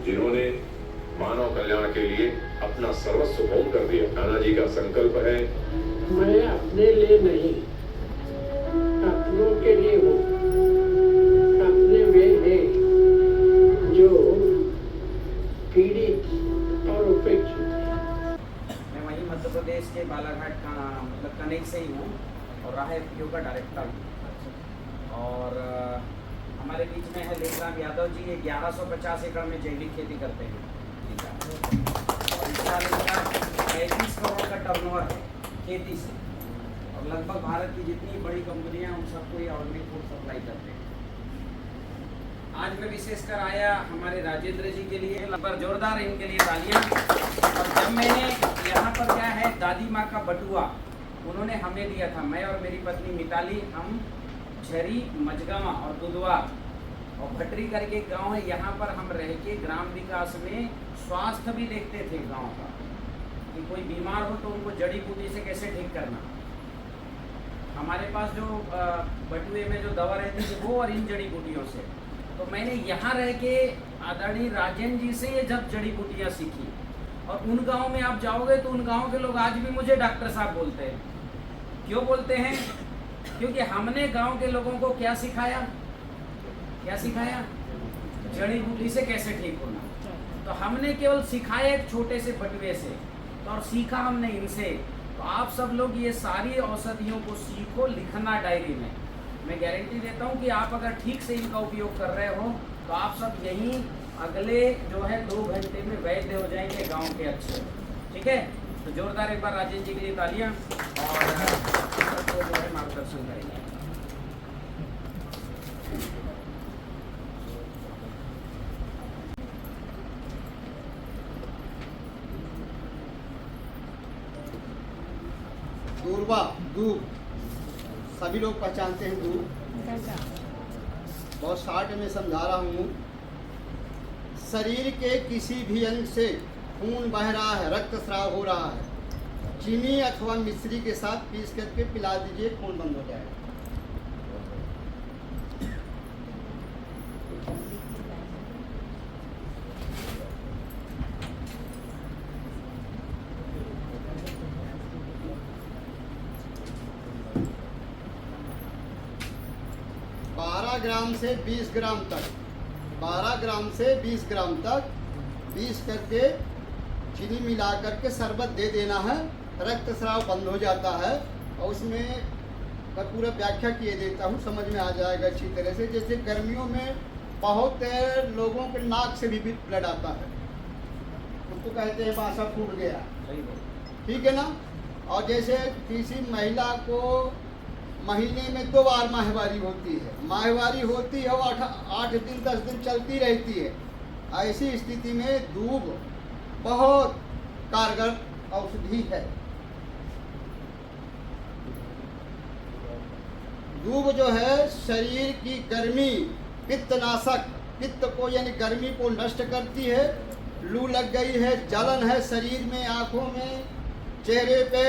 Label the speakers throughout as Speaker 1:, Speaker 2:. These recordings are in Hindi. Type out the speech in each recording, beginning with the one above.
Speaker 1: जिन्होंने मानव कल्याण के लिए अपना सर्वस्व होम कर दिया। नाना जी का संकल्प है,
Speaker 2: मैं अपने लिए नहीं, अपनों के लिए हूँ। अपने वे हैं जो पीड़ित और उपेक्षित हैं।
Speaker 3: मैं वहीं मध्य प्रदेश के बालाघाट का मतलब कनेक्ट से ही हूँ और राह एफपीओ का डायरेक्टर हूँ। और हमारे बीच में है लेखराम यादव जी, ये 1150 एकड़ में जैविक खेती करते हैं। और इस साल इनका 35 करोड़ का टर्नओवर है खेती से, और लगभग भारत की जितनी बड़ी कंपनियां उन सबको ये ऑर्गेनिक फूड सप्लाई करते हैं। आज मैं विशेषकर आया हमारे राजेंद्र जी के लिए, लगभग जोरदार इनके लिए तालियां। और जब मैंने यहाँ पर क्या है दादी माँ का बटुआ उन्होंने हमें दिया था, मैं और मेरी पत्नी मिताली, हम झरी, मझगावा और दुधवा और भटरी करके गांव है, यहाँ पर हम रह के ग्राम विकास में स्वास्थ्य भी देखते थे गांव का, कि कोई बीमार हो तो उनको जड़ी बूटी से कैसे ठीक करना। हमारे पास जो बटुए में जो दवा रहती थी वो और इन जड़ी बूटियों से, तो मैंने यहाँ रह के आदरणीय राजेंद्र जी से ये जब जड़ी बूटियाँ सीखी। और उन गांव में आप जाओगे तो उन गांव के लोग आज भी मुझे डॉक्टर साहब बोलते हैं। क्यों बोलते हैं? क्योंकि हमने गांव के लोगों को क्या सिखाया? क्या सिखाया? जड़ी बूटी से कैसे ठीक होना। तो हमने केवल सिखाया एक छोटे से बटुए से, तो और सीखा हमने इनसे। तो आप सब लोग ये सारी औषधियों को सीखो, लिखना डायरी में। मैं गारंटी देता हूँ कि आप अगर ठीक से इनका उपयोग कर रहे हो तो आप सब यहीं अगले जो है 2 घंटे में वैद्य हो जाएंगे गांव के अच्छे। ठीक है, तो जोरदार एक बार राजेंद्र जी के लिए तालियां, और सबको जो है मार्गदर्शन करेंगे।
Speaker 4: दूरबा, दूर सभी लोग पहचानते हैं। दूर बहुत शार्ट में समझा रहा हूँ। शरीर के किसी भी अंग से खून बह रहा है, रक्त स्राव हो रहा है, चीनी अथवा मिश्री के साथ पीस करके पिला दीजिए, खून बंद हो जाएगा। ग्राम से 20 ग्राम तक, 12 ग्राम से 20 ग्राम तक पीस करके चीनी मिला करके शरबत दे देना है, रक्त स्राव बंद हो जाता है। और उसमें मैं पूरा व्याख्या किए देता हूँ, समझ में आ जाएगा अच्छी तरह से। जैसे गर्मियों में बहुत लोगों के नाक से भी ब्लड आता है, उसको कहते हैं बासा फूट गया, ठीक है ना। और जैसे किसी महिला को महीने में 2 बार माहवारी होती है, माहवारी होती है और 8 दिन 10 दिन चलती रहती है, ऐसी स्थिति में दूब बहुत कारगर औषधि है। दूब जो है शरीर की गर्मी, पित्तनाशक, पित्त को यानी गर्मी को नष्ट करती है। लू लग गई है, जलन है शरीर में, आंखों में, चेहरे पे,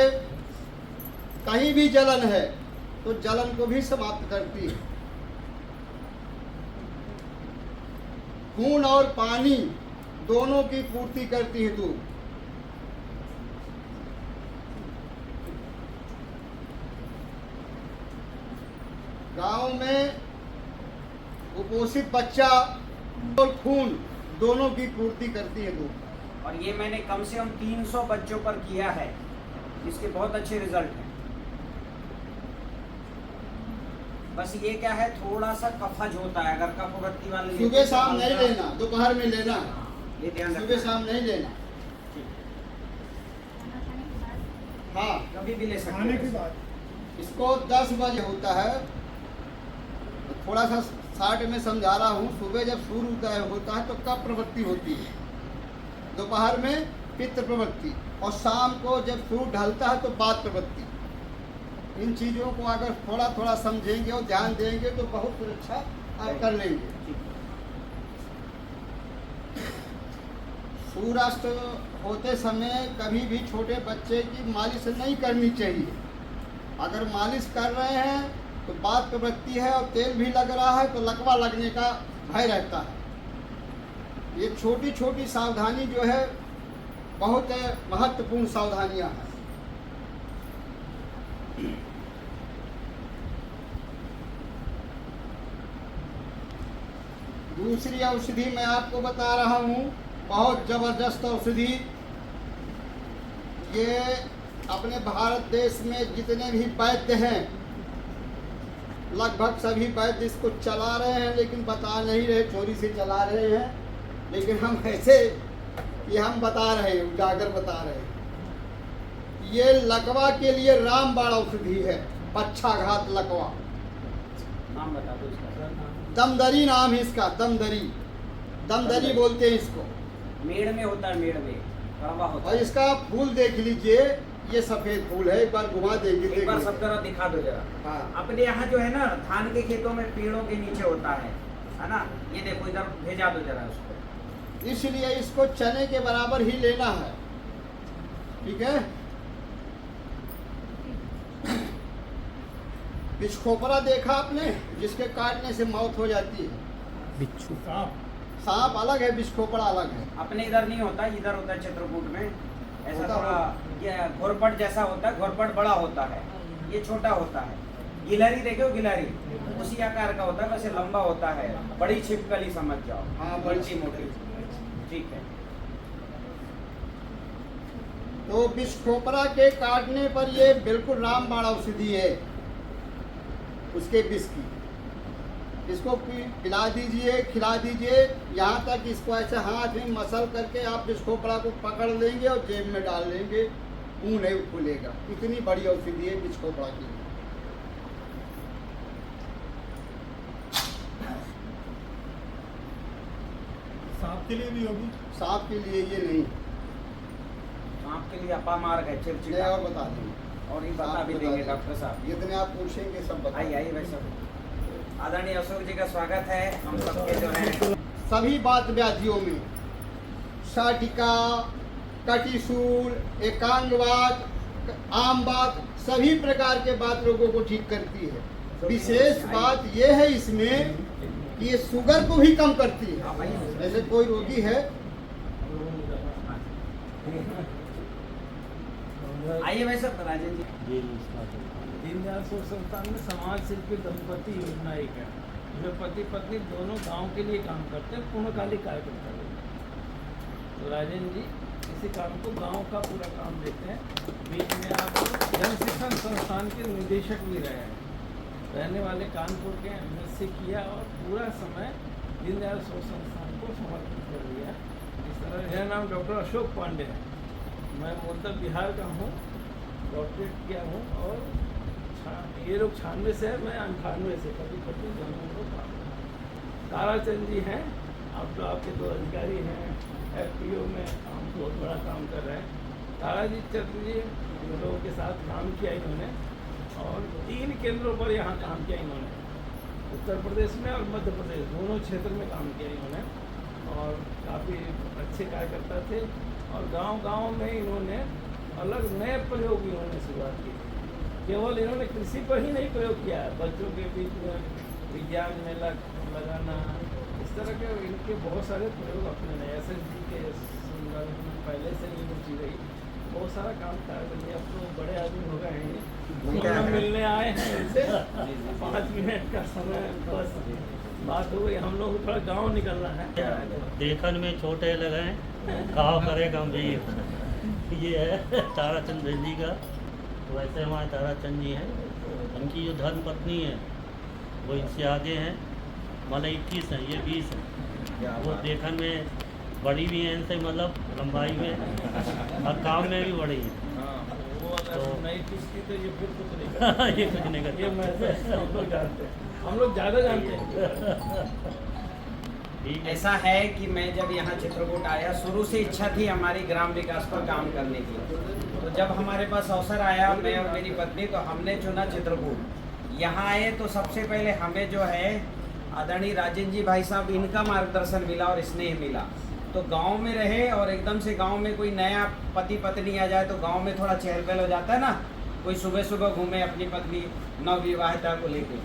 Speaker 4: कहीं भी जलन है तो जलन को भी समाप्त करती है। खून और पानी दोनों की पूर्ति करती है दूब। गांव में कुपोषित बच्चा और खून दोनों की पूर्ति करती है दूब।
Speaker 3: और ये मैंने कम से कम 300 बच्चों पर किया है, इसके बहुत अच्छे रिजल्ट हैं। बस ये क्या है, थोड़ा सा कफज होता है, अगर कफवृत्ति वाले
Speaker 4: सुबह शाम नहीं लेना, दोपहर में लेना,
Speaker 3: ये ध्यान
Speaker 4: सुबह शाम नहीं लेना। हाँ,
Speaker 3: कभी भी ले सकते
Speaker 5: खाने के
Speaker 3: हैं।
Speaker 5: बाद
Speaker 4: इसको 10 बजे होता है, थोड़ा सा शार्ट में समझा रहा हूँ। सुबह जब सूर्य उदय होता है तो कफ प्रवृत्ति होती है, दोपहर में पित्त प्रवृत्ति, और शाम को जब सूर्य ढलता है तो वात प्रवृत्ति। इन चीज़ों को अगर थोड़ा थोड़ा समझेंगे और ध्यान देंगे तो बहुत सुरक्षा आप कर लेंगे। सूर्यास्त होते समय कभी भी छोटे बच्चे की मालिश नहीं करनी चाहिए। अगर मालिश कर रहे हैं तो वात प्रवृत्ति है और तेल भी लग रहा है तो लकवा लगने का भय रहता है। ये छोटी छोटी सावधानी जो है बहुत महत्वपूर्ण सावधानियां हैं। दूसरी औषधि मैं आपको बता रहा हूँ, बहुत जबरदस्त औषधि। ये अपने भारत देश में जितने भी वैद्य हैं, लगभग सभी वैद्य इसको चला रहे हैं, लेकिन बता नहीं रहे, चोरी से चला रहे हैं। लेकिन हम ऐसे कि हम बता रहे हैं, उजागर बता रहे हैं। ये लकवा के लिए रामबाण औषधि है, पक्षाघात लकवा।
Speaker 3: नाम बता दो इसका सर।
Speaker 4: दमदरी नाम है इसका, दमदरी, दमदरी बोलते हैं इसको।
Speaker 3: मेड़ में होता है, मेड़ में कड़वा होता
Speaker 4: और
Speaker 3: है।
Speaker 4: इसका फूल देख लीजिए, ये सफेद फूल है, एक बार घुमा देंगे।
Speaker 3: एक बार सब तरह दिखा दो जरा।
Speaker 4: हाँ,
Speaker 3: अपने यहाँ जो है ना, धान के खेतों में पेड़ों के नीचे होता है ना। ये देखो इधर भेजा दो जरा उसको।
Speaker 4: इसलिए इसको चने के बराबर ही लेना है, ठीक है। बिच्छखोपरा देखा आपने, जिसके काटने से मौत हो जाती है।
Speaker 5: बिच्छू
Speaker 4: सांप अलग है, बिच्छखोपरा अलग है।
Speaker 3: अपने इधर नहीं होता, इधर होता है चित्रकूट में। ऐसा
Speaker 4: होता
Speaker 3: थोड़ा ये घोरपट जैसा होता है, घोरपट बड़ा होता है, ये छोटा होता है। गिलहरी देखे हो, गिलहरी उसी आकार का होता है, वैसे लंबा होता है। बड़ी छिपकली समझ जाओ।
Speaker 4: हाँ,
Speaker 3: बड़ी मोटी। ठीक है।
Speaker 4: तो बिच्छखोपरा के काटने पर ये बिल्कुल रामबाण औषधि है, उसके विष की। इसको पिला दीजिए, खिला दीजिए, यहाँ तक इसको ऐसे हाथ में मसल करके आप बिच्छखोपरा को पकड़ लेंगे और जेब में डाल लेंगे, मुंह नहीं खुलेगा। इतनी बड़ी औषधि है बिच्छखोपरा की।
Speaker 5: सांप के लिए भी होगी?
Speaker 4: सांप के लिए ये नहीं,
Speaker 3: सांप के लिए अपामार्ग है,
Speaker 4: नहीं
Speaker 3: चिड़चिड़ा।
Speaker 4: और बता देंगे।
Speaker 3: और ये बता भी देंगे डॉक्टर साहब।
Speaker 4: जितने आप पूछेंगे सब बता
Speaker 3: आइए आइए वैसे। आदरणीय अशोक जी का स्वागत है हम सबके जो है।
Speaker 4: सभी बात व्याधियों में साटिका, कटिशूल, एकांगवात, आमवात, सभी प्रकार के बात रोगों को ठीक करती है। विशेष बात यह है इसमें कि ये शुगर को भी कम करती है। जैसे कोई रोगी है,
Speaker 3: आइए वैसे राजन जी।
Speaker 5: दीनदयाल सोच संस्थान में समाज शिल्पी दंपति योजना एक है, जो पति पत्नी दोनों गांव के लिए काम करते हैं, पूर्णकालिक कार्यकर्ता लोग। तो राजन जी इसी काम को गांव का पूरा काम देते हैं। बीच में आप जन शिक्षण संस्थान के निदेशक भी रहे हैं, रहने वाले कानपुर के एमएससी किया और पूरा समय दीनदयाल सोच संस्थान को समर्पित कर दिया। इस तरह मेरा नाम डॉक्टर अशोक पांडे है। मैं मूलतः बिहार का हूँ, डॉक्टरेट किया हूँ और ये लोग 96 से है, मैं 98 से, कभी कभी दोनों लोग। ताराचंद जी हैं, आप तो आपके दो अधिकारी हैं, FPO में हम बहुत बड़ा काम कर रहे हैं। ताराजी चंद्र जी लोगों के साथ काम किया इन्होंने और 3 केंद्रों पर यहाँ काम किया इन्होंने, उत्तर प्रदेश में और मध्य प्रदेश दोनों क्षेत्र में काम किया इन्होंने और काफ़ी अच्छे कार्यकर्ता थे। और गांव-गांव में इन्होंने अलग नए प्रयोग इन्होंने शुरुआत की। केवल इन्होंने कृषि पर ही नहीं प्रयोग किया है, बच्चों के बीच में विज्ञान मेला लगाना, इस तरह के इनके बहुत सारे प्रयोग अपने नए SSG के संदर्भ में पहले से ही रुचि रही। बहुत सारा काम था। अब तो बड़े आदमी हो गए हैं, हम मिलने आए हैं इनसे। 5 मिनट का समय बस बात हो गई। हम लोग थोड़ा गाँव निकलना है।
Speaker 6: देखन में छोटे लगे कहा करे गंभीर। ये है ताराचंद जी का। वैसे हमारे ताराचंद जी हैं, उनकी जो धर्म पत्नी है वो इनसे आगे हैं, मतलब 21 हैं, ये 20 हैं। वो देखन में बड़ी भी हैं इनसे, मतलब लंबाई में और काम में भी बड़ी हैं।
Speaker 5: वो अगर नई किस्ती तो ये फिर कुछ नहीं करता।
Speaker 6: ये कुछ नहीं करते।
Speaker 5: ये मैं हम लोग जानते हैं, हम लोग ज़्यादा जानते हैं।
Speaker 6: ठीक है।
Speaker 3: ऐसा है कि मैं जब यहाँ चित्रकूट आया, शुरू से इच्छा थी हमारी ग्राम विकास पर काम करने की। तो जब हमारे पास अवसर आया, मैं और मेरी पत्नी, तो हमने चुना चित्रकूट। यहाँ आए तो सबसे पहले हमें जो है आदरणीय राजन जी भाई साहब, इनका मार्गदर्शन मिला और स्नेह मिला। तो गांव में रहे और एकदम से गांव में कोई नया पति पत्नी आ जाए तो गांव में थोड़ा चहल पहल हो जाता है ना। कोई सुबह सुबह घूमे अपनी पत्नी नवविवाहिता को लेकर,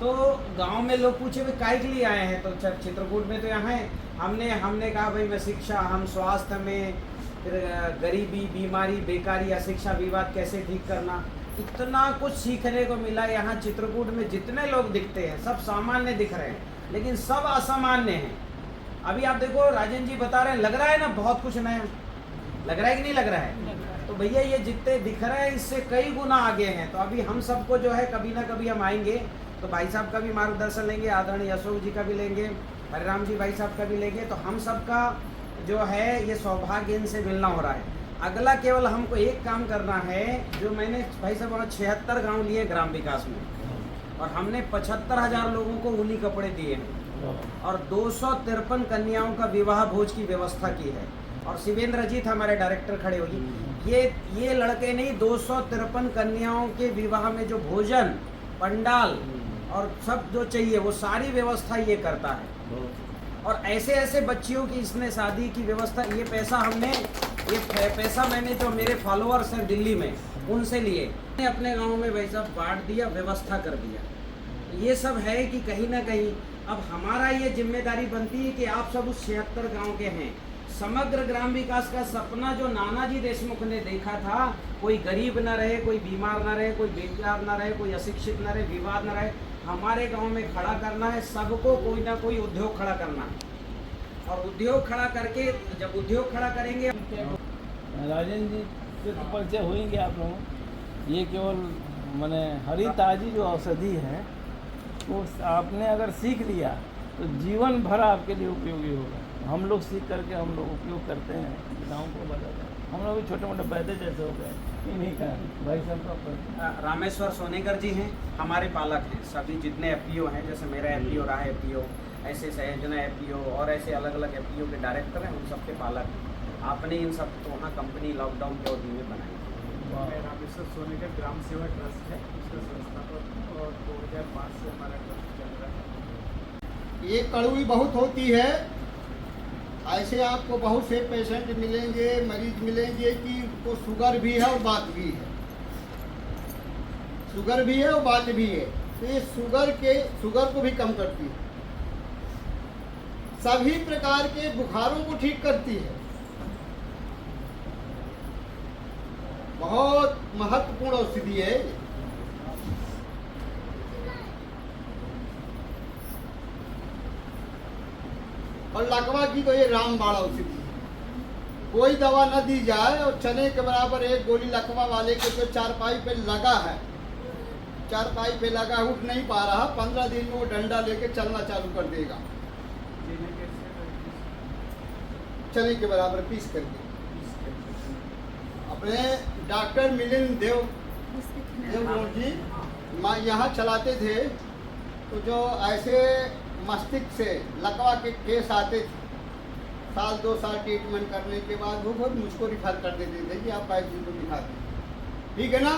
Speaker 3: तो गांव में लोग पूछे वे काहे के लिए आए हैं, तो चित्रकूट में तो यहाँ है। हमने कहा भाई मैं शिक्षा, हम स्वास्थ्य में, फिर गरीबी, बीमारी, बेकारी, अशिक्षा, विवाद कैसे ठीक करना, इतना कुछ सीखने को मिला। यहाँ चित्रकूट में जितने लोग दिखते हैं सब सामान्य दिख रहे हैं, लेकिन सब असामान्य हैं। अभी आप देखो राजन जी बता रहे हैं, लग रहा है ना बहुत कुछ नया, लग रहा है कि नहीं लग रहा है? तो भैया ये जितने दिख रहे हैं इससे कई गुना आगे हैं। तो अभी हम सबको जो है कभी ना कभी हम आएंगे तो भाई साहब का भी मार्गदर्शन लेंगे, आदरणीय अशोक जी का भी लेंगे, हरिराम जी भाई साहब का भी लेंगे। तो हम सबका जो है ये सौभाग्य इनसे मिलना हो रहा है। अगला केवल हमको एक काम करना है, जो मैंने भाई साहब वहाँ 76 गाँव लिए ग्राम विकास में, और हमने 75,000 लोगों को ऊनी कपड़े दिए हैं और 253 कन्याओं का विवाह भोज की व्यवस्था की है। और शिवेंद्र जी हमारे डायरेक्टर खड़े होगी, ये लड़के नहीं, 253 कन्याओं के विवाह में जो भोजन, पंडाल और सब जो चाहिए वो सारी व्यवस्था ये करता है। और ऐसे ऐसे बच्चियों की इसने शादी की व्यवस्था, ये पैसा मैंने जो मेरे फॉलोअर्स हैं दिल्ली में उनसे लिए, अपने गांव में भाई साहब बांट दिया, व्यवस्था कर दिया। ये सब है कि कहीं ना कहीं अब हमारा ये जिम्मेदारी बनती है कि आप सब उस 76 गांव के हैं। समग्र ग्राम विकास का सपना जो नानाजी देशमुख ने देखा था, कोई गरीब ना रहे, कोई बीमार ना रहे, कोई बेकार ना रहे, कोई अशिक्षित ना रहे, विवाद ना रहे, हमारे गांव में खड़ा करना है। सबको कोई ना कोई उद्योग खड़ा करना है, और उद्योग खड़ा करके जब उद्योग खड़ा करेंगे,
Speaker 5: राजन जी से तो परिचय होंगे आप लोगों। ये केवल माने हरी ताजी जो औषधि है वो आपने अगर सीख लिया तो जीवन भर आपके लिए उपयोगी होगा। हम लोग सीख करके हम लोग उपयोग करते हैं, गाँव को बताते हैं। हम लोग भी छोटे मोटे बैठे जैसे हो गए, इन्हीं का भाई साहब का।
Speaker 3: रामेश्वर सोनेकर जी हैं, हमारे पालक हैं। सभी जितने एफपीओ हैं, जैसे मेरा एफपीओ रहा एफपीओ, ऐसे संयोजना एफपीओ और ऐसे अलग अलग एफपीओ के डायरेक्टर हैं, उन सबके पालक हैं। आपने इन सब तो वहाँ कंपनी लॉकडाउन के अवधि में बनाई।
Speaker 7: रामेश्वर सोनेकर ग्राम सेवा ट्रस्ट है, उसका संस्थापक, और 2005 से हमारा ट्रस्ट चल रहा है।
Speaker 4: ये कड़वी बहुत होती है। ऐसे आपको बहुत से पेशेंट मिलेंगे, मरीज मिलेंगे कि उनको शुगर भी है और बात भी है, शुगर भी है और बात भी है। तो ये शुगर को भी कम करती है, सभी प्रकार के बुखारों को ठीक करती है। बहुत महत्वपूर्ण औषधि है। और लकवा की तो ये रामबाण औषधि है। कोई दवा न दी जाए और चने के बराबर एक गोली लकवा वाले के तो चारपाई पे लगा है, चारपाई पे लगा, उठ नहीं पा रहा, 15 दिन में वो डंडा लेके चलना चालू कर देगा, चने के बराबर पीस करके। अपने डॉक्टर मिलिंद देव जी यहाँ चलाते थे, तो जो ऐसे मस्तिष्क से लकवा के केस आते थे, 1-2 साल ट्रीटमेंट करने के बाद वो खुद मुझको रिफर कर देते थे कि आप वैद्य को दिखा दें, ठीक है ना।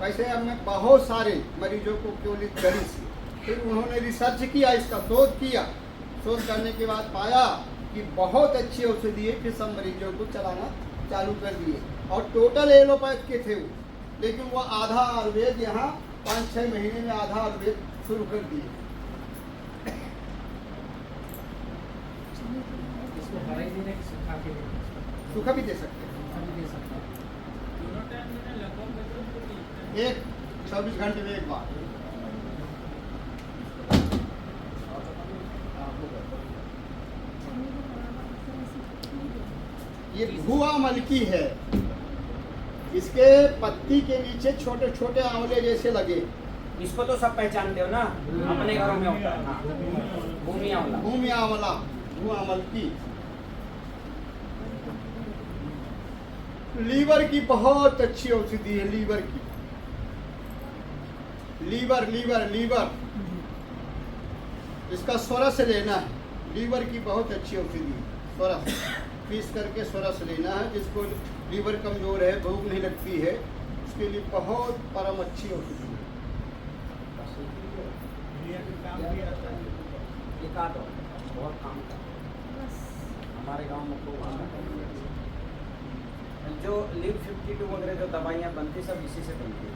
Speaker 4: वैसे हमने बहुत सारे मरीजों को क्योलित करी थी। फिर उन्होंने रिसर्च किया, इसका शोध किया, शोध करने के बाद पाया कि बहुत अच्छी औषधि है। फिर सब मरीजों को चलाना चालू कर दिए, और टोटल एलोपैथ के थे वो, लेकिन वो आधा आयुर्वेद यहाँ 5-6 महीने में आधा आयुर्वेद शुरू कर दिए।
Speaker 7: इसको हराई देने की सुखा के लिए
Speaker 4: सूखा भी दे सकते हैं,
Speaker 7: भी दे सकते हैं।
Speaker 4: एक 24 घंटे में एक बार। ये भुआ मलकी है, इसके पत्ती के नीचे छोटे छोटे आंवले जैसे लगे।
Speaker 3: इसको तो सब पहचानते हो ना, अपने घरों में होता है। हाँ, भूमि आंवला,
Speaker 4: भूमि आंवला, भुआ मलकी। लीवर की बहुत अच्छी औषधि है, लीवर की, लीवर इसका स्वरस लेना है। लीवर की बहुत अच्छी औषधि है, स्वरस पीस करके स्वरस लेना है। जिसको लीवर कमजोर है, भूख नहीं लगती है, उसके लिए बहुत परम अच्छी औषधि है।
Speaker 3: ये का दो बहुत काम का हमारे गांव में को जो लिव 52 वगैरह जो दवाइयाँ बनती सब इसी से बनती है।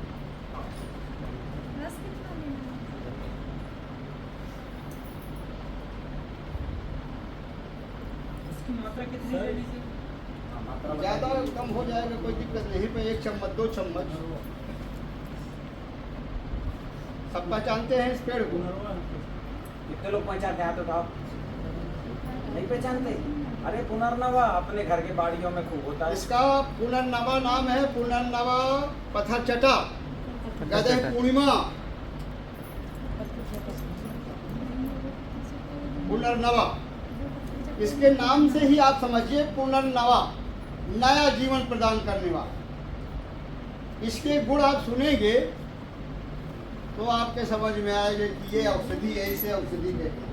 Speaker 7: मात्रा कितनी लेनी चाहिए?
Speaker 3: हाँ, मात्रा
Speaker 4: ज़्यादा
Speaker 3: बताइए।
Speaker 4: कम हो जाएगा कोई दिक्कत नहीं, पे 1 चम्मच 2 चम्मच। सब पहचानते हैं इस पेड़ को?
Speaker 3: कितने लोग पहचानते हैं? हाथ उठाओ। नहीं पहचानते? अरे पुनर्नवा अपने घर के बाड़ियों में खूब होता है।
Speaker 4: इसका पुनर्नवा नाम है, पुनर्नवा पत्थरचटा, कहते हैं पूर्णिमा। पुनर्नवा, इसके नाम से ही आप समझिए, पुनर्नवा, नया जीवन प्रदान करने वाला। इसके गुण आप सुनेंगे तो आपके समझ में आएगा कि ये औषधि है, इसे औषधि कहते हैं।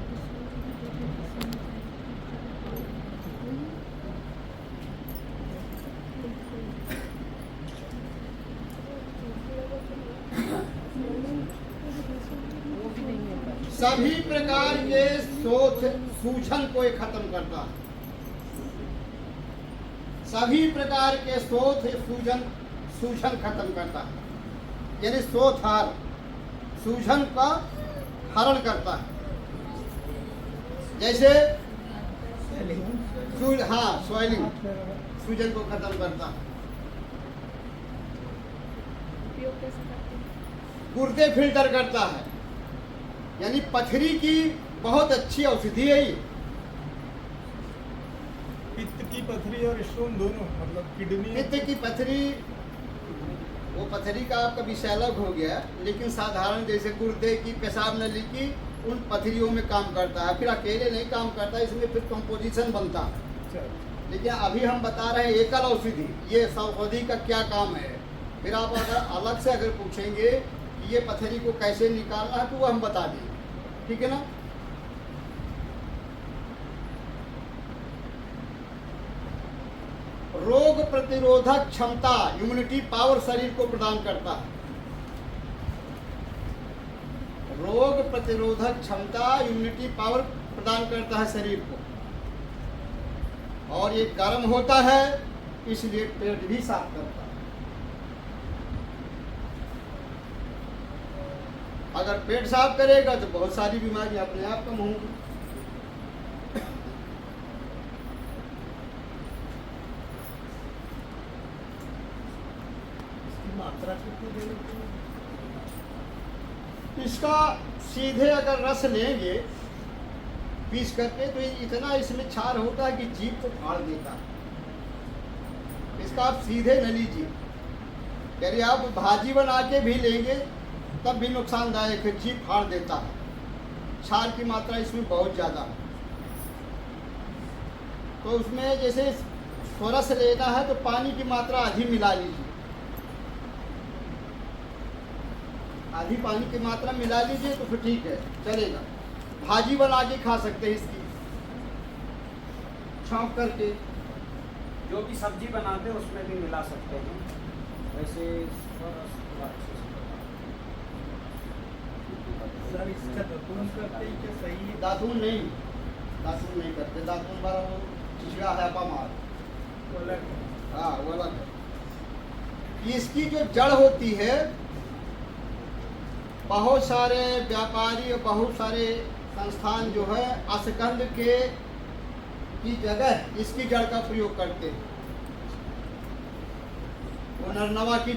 Speaker 4: सभी प्रकार के शोथ सूजन को ये खत्म करता है। सभी प्रकार के शोथ सूजन खत्म करता है, यानी शोथहार, सूजन का हरण करता है। जैसे स्वेलिंग, सूजन को खत्म करता है। गुर्दे फिल्टर करता है, यानी पथरी की बहुत अच्छी औषधि है ये।
Speaker 7: पित्त की पथरी और स्टोन दोनों, मतलब किडनी।
Speaker 4: पित्त की पथरी, वो पथरी का आपका विषय अलग हो गया, लेकिन साधारण जैसे गुर्दे की, पेशाब नली की, उन पथरियों में काम करता है। फिर अकेले नहीं काम करता, इसमें फिर कंपोजिशन बनता है।
Speaker 7: अच्छा,
Speaker 4: लेकिन अभी हम बता रहे हैं एकल औषधि, ये औषधि का क्या काम है। फिर आप अगर अलग से अगर पूछेंगे कि ये पथरी को कैसे निकालना है, तो वो हम बता देंगे, ठीक है ना। रोग प्रतिरोधक क्षमता, इम्यूनिटी पावर शरीर को प्रदान करता है। रोग प्रतिरोधक क्षमता, इम्यूनिटी पावर प्रदान करता है शरीर को। और ये गर्म होता है, इसलिए पेट भी साफ करता है। अगर पेट साफ करेगा तो बहुत सारी बीमारियां अपने आप कम होंगी।
Speaker 5: मात्रा कितनी देनी चाहिए?
Speaker 4: इसका सीधे अगर रस लेंगे पीस करके, तो इतना इसमें क्षार होता है कि जीभ को फाड़ देता है। इसका आप सीधे न लीजिए, यदि आप भाजी बना के भी लेंगे तब भी नुकसानदायक है, जीभ फाड़ देता है। क्षार की मात्रा इसमें बहुत ज़्यादा है। तो उसमें जैसे रस लेना है तो पानी की मात्रा आधी मिला लीजिए, आधी पानी की मात्रा मिला लीजिए तो फिर ठीक है, चलेगा। भाजी बना के खा सकते हैं इसकी, छौंक करके।
Speaker 3: जो भी सब्जी बनाते हैं उसमें भी मिला सकते हैं। वैसे स्वरस थोड़ा अच्छे से
Speaker 7: सर इसका दातून करते ही क्या सही है?
Speaker 4: दातून नहीं करते। दातून बारा वो चिचड़ा है मार,
Speaker 7: तो अलग है।
Speaker 4: हाँ वो अलग है। इसकी जो जड़ होती है, बहुत सारे व्यापारी और बहुत सारे संस्थान जो है अश्वगंध की जगह इसकी जड़ का प्रयोग करते हैं। पुनर्नवा की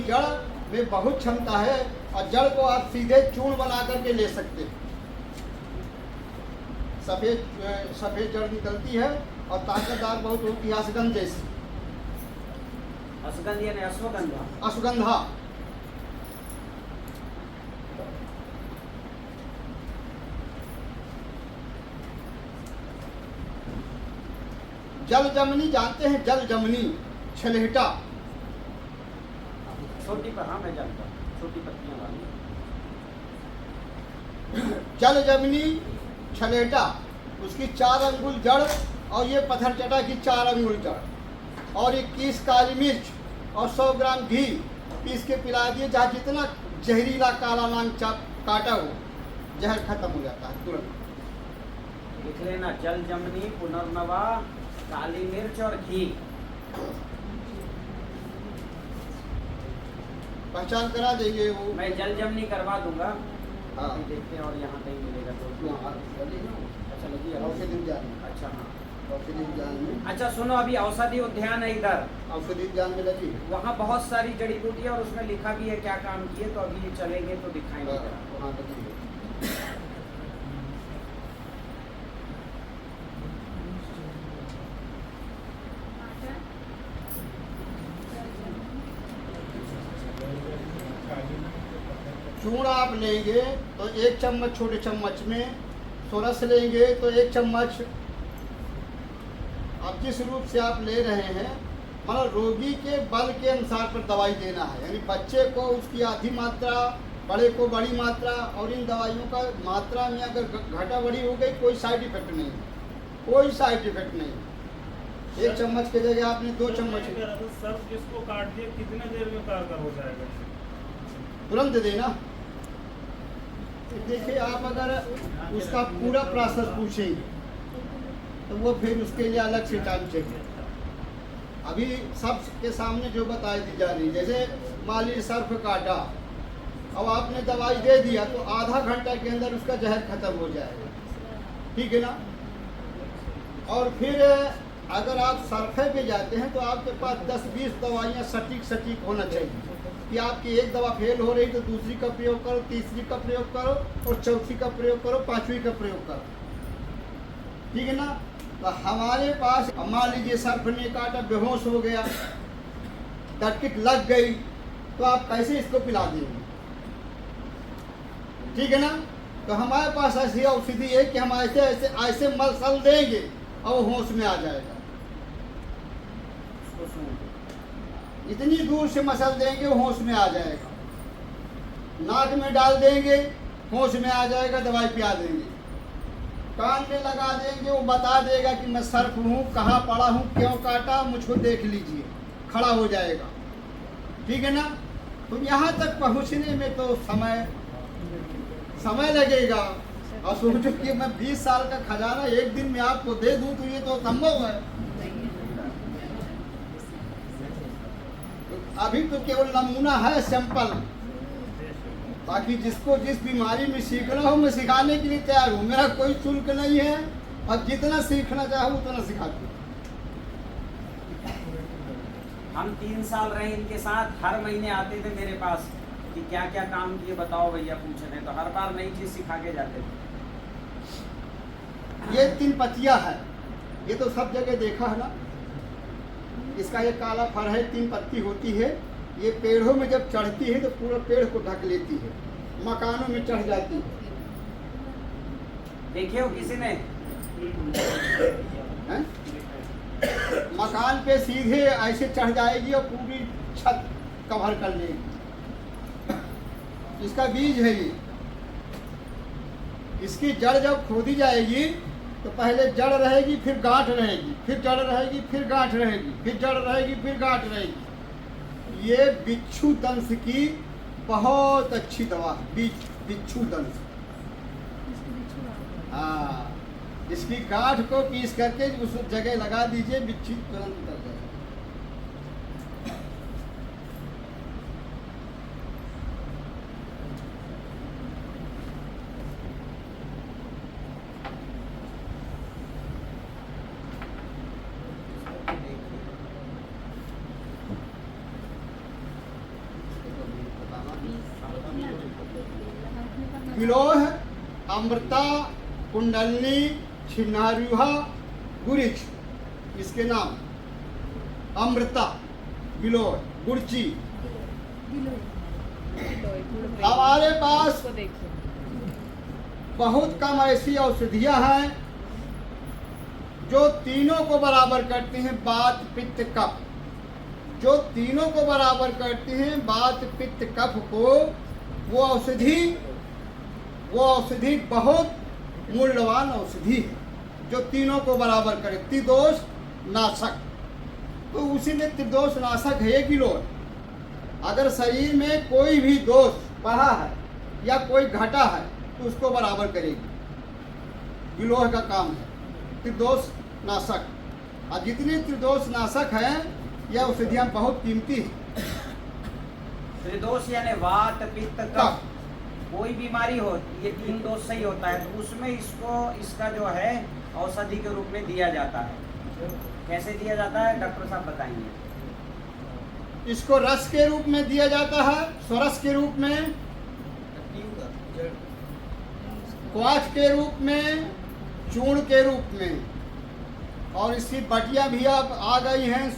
Speaker 4: जड़ में बहुत क्षमता है, और जड़ को आप सीधे चूर्ण बना करके ले सकते हैं। सफेद जड़ निकलती है और ताकतदार बहुत होती है, अश्वगंध जैसी।
Speaker 3: अश्वगंध यानी अश्वगंधा।
Speaker 4: अश्वगंधा जल जमनी जानते हैं? जल जमनी, छलेटा।
Speaker 3: छोटी पर, हाँ मैं जानता हूँ, छोटी पत्तियां वाली।
Speaker 4: जल जमनी छलेटा, उसकी 4 अंगुल जड़, और ये पत्थरचटा की 4 अंगुल जड़, और 21 काली मिर्च और 100 ग्राम घी पीस के पिला दिए। जहाँ जितना जहरीला काला नांग काटा हो, जहर खत्म हो जाता है तुरंत।
Speaker 3: लिख लेना, जल जमनी, पुनर्नवा, काली मिर्च और घी।
Speaker 4: पहचान करा देंगे वो।
Speaker 3: मैं जल जमनी करवा दूंगा।
Speaker 4: हाँ।
Speaker 3: अभी देखते हैं और यहाँ कहीं मिलेगा तो
Speaker 4: यहाँ लगी ना,
Speaker 3: अच्छा लगी है
Speaker 4: औषधि उद्यान में,
Speaker 3: अच्छा हाँ
Speaker 4: औषधि उद्यान में,
Speaker 3: अच्छा सुनो अभी औषधि उद्यान है इधर
Speaker 4: औषधि उद्यान में लगी है।
Speaker 3: वहाँ बहुत सारी जड़ी बूटियाँ और उसमें लिखा भी है क्या काम किए तो अभी चलेंगे तो दिखाएंगे
Speaker 4: हाँ,
Speaker 3: जरा।
Speaker 4: वहाँ लगी है। चूर्ण आप लेंगे तो 1 चम्मच छोटे चम्मच में, सोरस लेंगे तो 1 चम्मच। अब जिस रूप से आप ले रहे हैं मतलब रोगी के बल के अनुसार पर दवाई देना है, यानी बच्चे को उसकी आधी मात्रा, बड़े को बड़ी मात्रा, और इन दवाइयों का मात्रा में अगर घटा बढ़ी हो गई कोई साइड इफेक्ट नहीं, कोई साइड इफेक्ट नहीं। 1 चम्मच की जगह आपने 2 चम्मच
Speaker 5: सर जिसको काट दिया कितने देर में कारगर हो जाएगा?
Speaker 4: तुरंत देना। देखिए आप अगर उसका पूरा प्रोसेस पूछेंगे तो वो फिर उसके लिए अलग से टाइम चाहिए। अभी सबके सामने जो बताई दी जा रही, जैसे मान लीजिए सर्फ काटा, अब आपने दवाई दे दिया तो आधा घंटा के अंदर उसका जहर खत्म हो जाएगा, ठीक है ना। और फिर अगर आप सरफे पे जाते हैं तो आपके पास 10-20 दवाइयाँ सटीक होना चाहिए कि आपकी एक दवा फेल हो रही तो दूसरी का प्रयोग करो, तीसरी का प्रयोग करो, और चौथी का प्रयोग करो, पांचवी का प्रयोग करो, ठीक है ना। तो हमारे पास मान लीजिए सर्फ ने काटा, बेहोश हो गया, टटकिट लग गई, तो आप कैसे इसको पिला देंगे, ठीक है ना। तो हमारे पास ऐसी औषधि है कि हम ऐसे ऐसे ऐसे मसल देंगे और वो होश में आ जाएगा। इतनी दूर से मसल देंगे वो होश में आ जाएगा, नाक में डाल देंगे होश में आ जाएगा, दवाई पिला देंगे, कान में लगा देंगे वो बता देगा कि मैं सर्फ हूँ, कहाँ पड़ा हूँ, क्यों काटा, मुझको देख लीजिए, खड़ा हो जाएगा, ठीक है ना। तो यहाँ तक पहुँचने में तो समय लगेगा, और सोचो कि मैं 20 साल का खजाना एक दिन में आपको दे दूँ तो ये तो संभव है। अभी तो केवल नमूना है, सैंपल, बाकी जिसको जिस बीमारी में सीखना हो मैं सिखाने के लिए तैयार हूँ, मेरा कोई शुल्क नहीं है, और जितना सीखना चाहो उतना सिखाती हूँ।
Speaker 3: हम 3 साल रहे इनके साथ, हर महीने आते थे मेरे पास कि क्या क्या काम किए बताओ भैया, पूछ रहे, तो हर बार नई चीज़ सिखा के जाते थे।
Speaker 4: ये 3 पत्तियाँ है, ये तो सब जगह देखा है ना, इसका ये काला फर है, 3 पत्ती होती है, ये पेड़ों में जब चढ़ती है तो पूरा पेड़ को ढक लेती है, मकानों में चढ़ जाती है।
Speaker 3: देखे हो किसी ने?
Speaker 4: हैं? मकान पे सीधे ऐसे चढ़ जाएगी और पूरी छत कवर कर लेगी। इसका बीज है ये। इसकी जड़ जब खोदी जाएगी तो पहले जड़ रहेगी, फिर गांठ रहेगी, फिर जड़ रहेगी, फिर गांठ रहेगी, फिर जड़ रहेगी, फिर गांठ रहेगी। ये बिच्छू दंश की बहुत अच्छी दवा है, बिच्छू दंश। हाँ, इसकी गांठ को पीस करके उस जगह लगा दीजिए, बिच्छू तुरंत उतर जाएगा। गिलोह, अमृता, कुंडलनी, छिन्नारुहा, गुरिच, इसके नाम अमृता, गिलोह, गुड़ची। हमारे पास बहुत कम ऐसी औषधियाँ हैं जो तीनों को बराबर करती हैं, वात पित्त कफ, जो तीनों को बराबर करती हैं, वात पित्त कफ को। वो औषधि बहुत मूल्यवान औषधि है जो तीनों को बराबर करे, त्रिदोष नाशक। तो उसी में त्रिदोष नाशक है ये गिलोह। अगर शरीर में कोई भी दोष बढ़ा है या कोई घटा है तो उसको बराबर करेगी। गिलोह का काम है त्रिदोष नाशक, और जितनी त्रिदोष नाशक है यह औषधियाँ बहुत कीमती है।
Speaker 3: त्रिदोष यानी वात पित्त कफ। कोई बीमारी हो, ये 3 डोज से ही होता है, तो उसमें इसका जो है औषधि के रूप में दिया जाता है। कैसे दिया जाता है डॉक्टर साहब बताएंगे।
Speaker 4: इसको रस के रूप में दिया जाता है, स्वरस के रूप में, क्वाथ के रूप में, चूर्ण के रूप में, और इसकी बटियां भी अब आ गई हैं।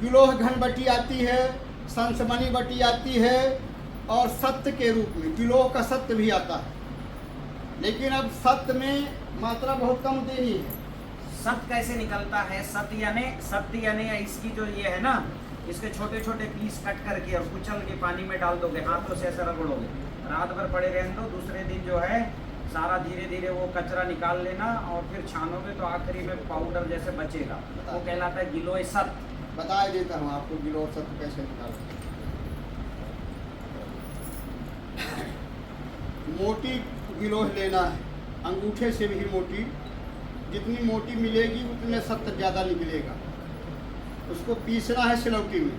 Speaker 4: गिलोह घन बटी आती है, संसमणि बटी आती है, और सत्य के रूप में गिलोह का सत्य भी आता है। लेकिन अब सत्य में मात्रा बहुत कम देनी है।
Speaker 3: सत्य कैसे निकलता है? सत्य यानी इसकी जो ये है ना, इसके छोटे छोटे पीस कट करके और कुचल के पानी में डाल दोगे, हाथों से ऐसे रगड़ोगे, रात भर पड़े रहने दो, दूसरे दिन जो है सारा धीरे धीरे वो कचरा निकाल लेना और फिर छानोगे तो आखिरी में पाउडर जैसे बचेगा, वो कहलाता है गिलोय सत्य।
Speaker 4: बता देता हूँ आपको गिलोय सत्य कैसे निकालते। मोटी गिलोय लेना है, अंगूठे से भी मोटी, जितनी मोटी मिलेगी उतने सत्य ज़्यादा निकलेगा। उसको पीसना है सिलौटी में,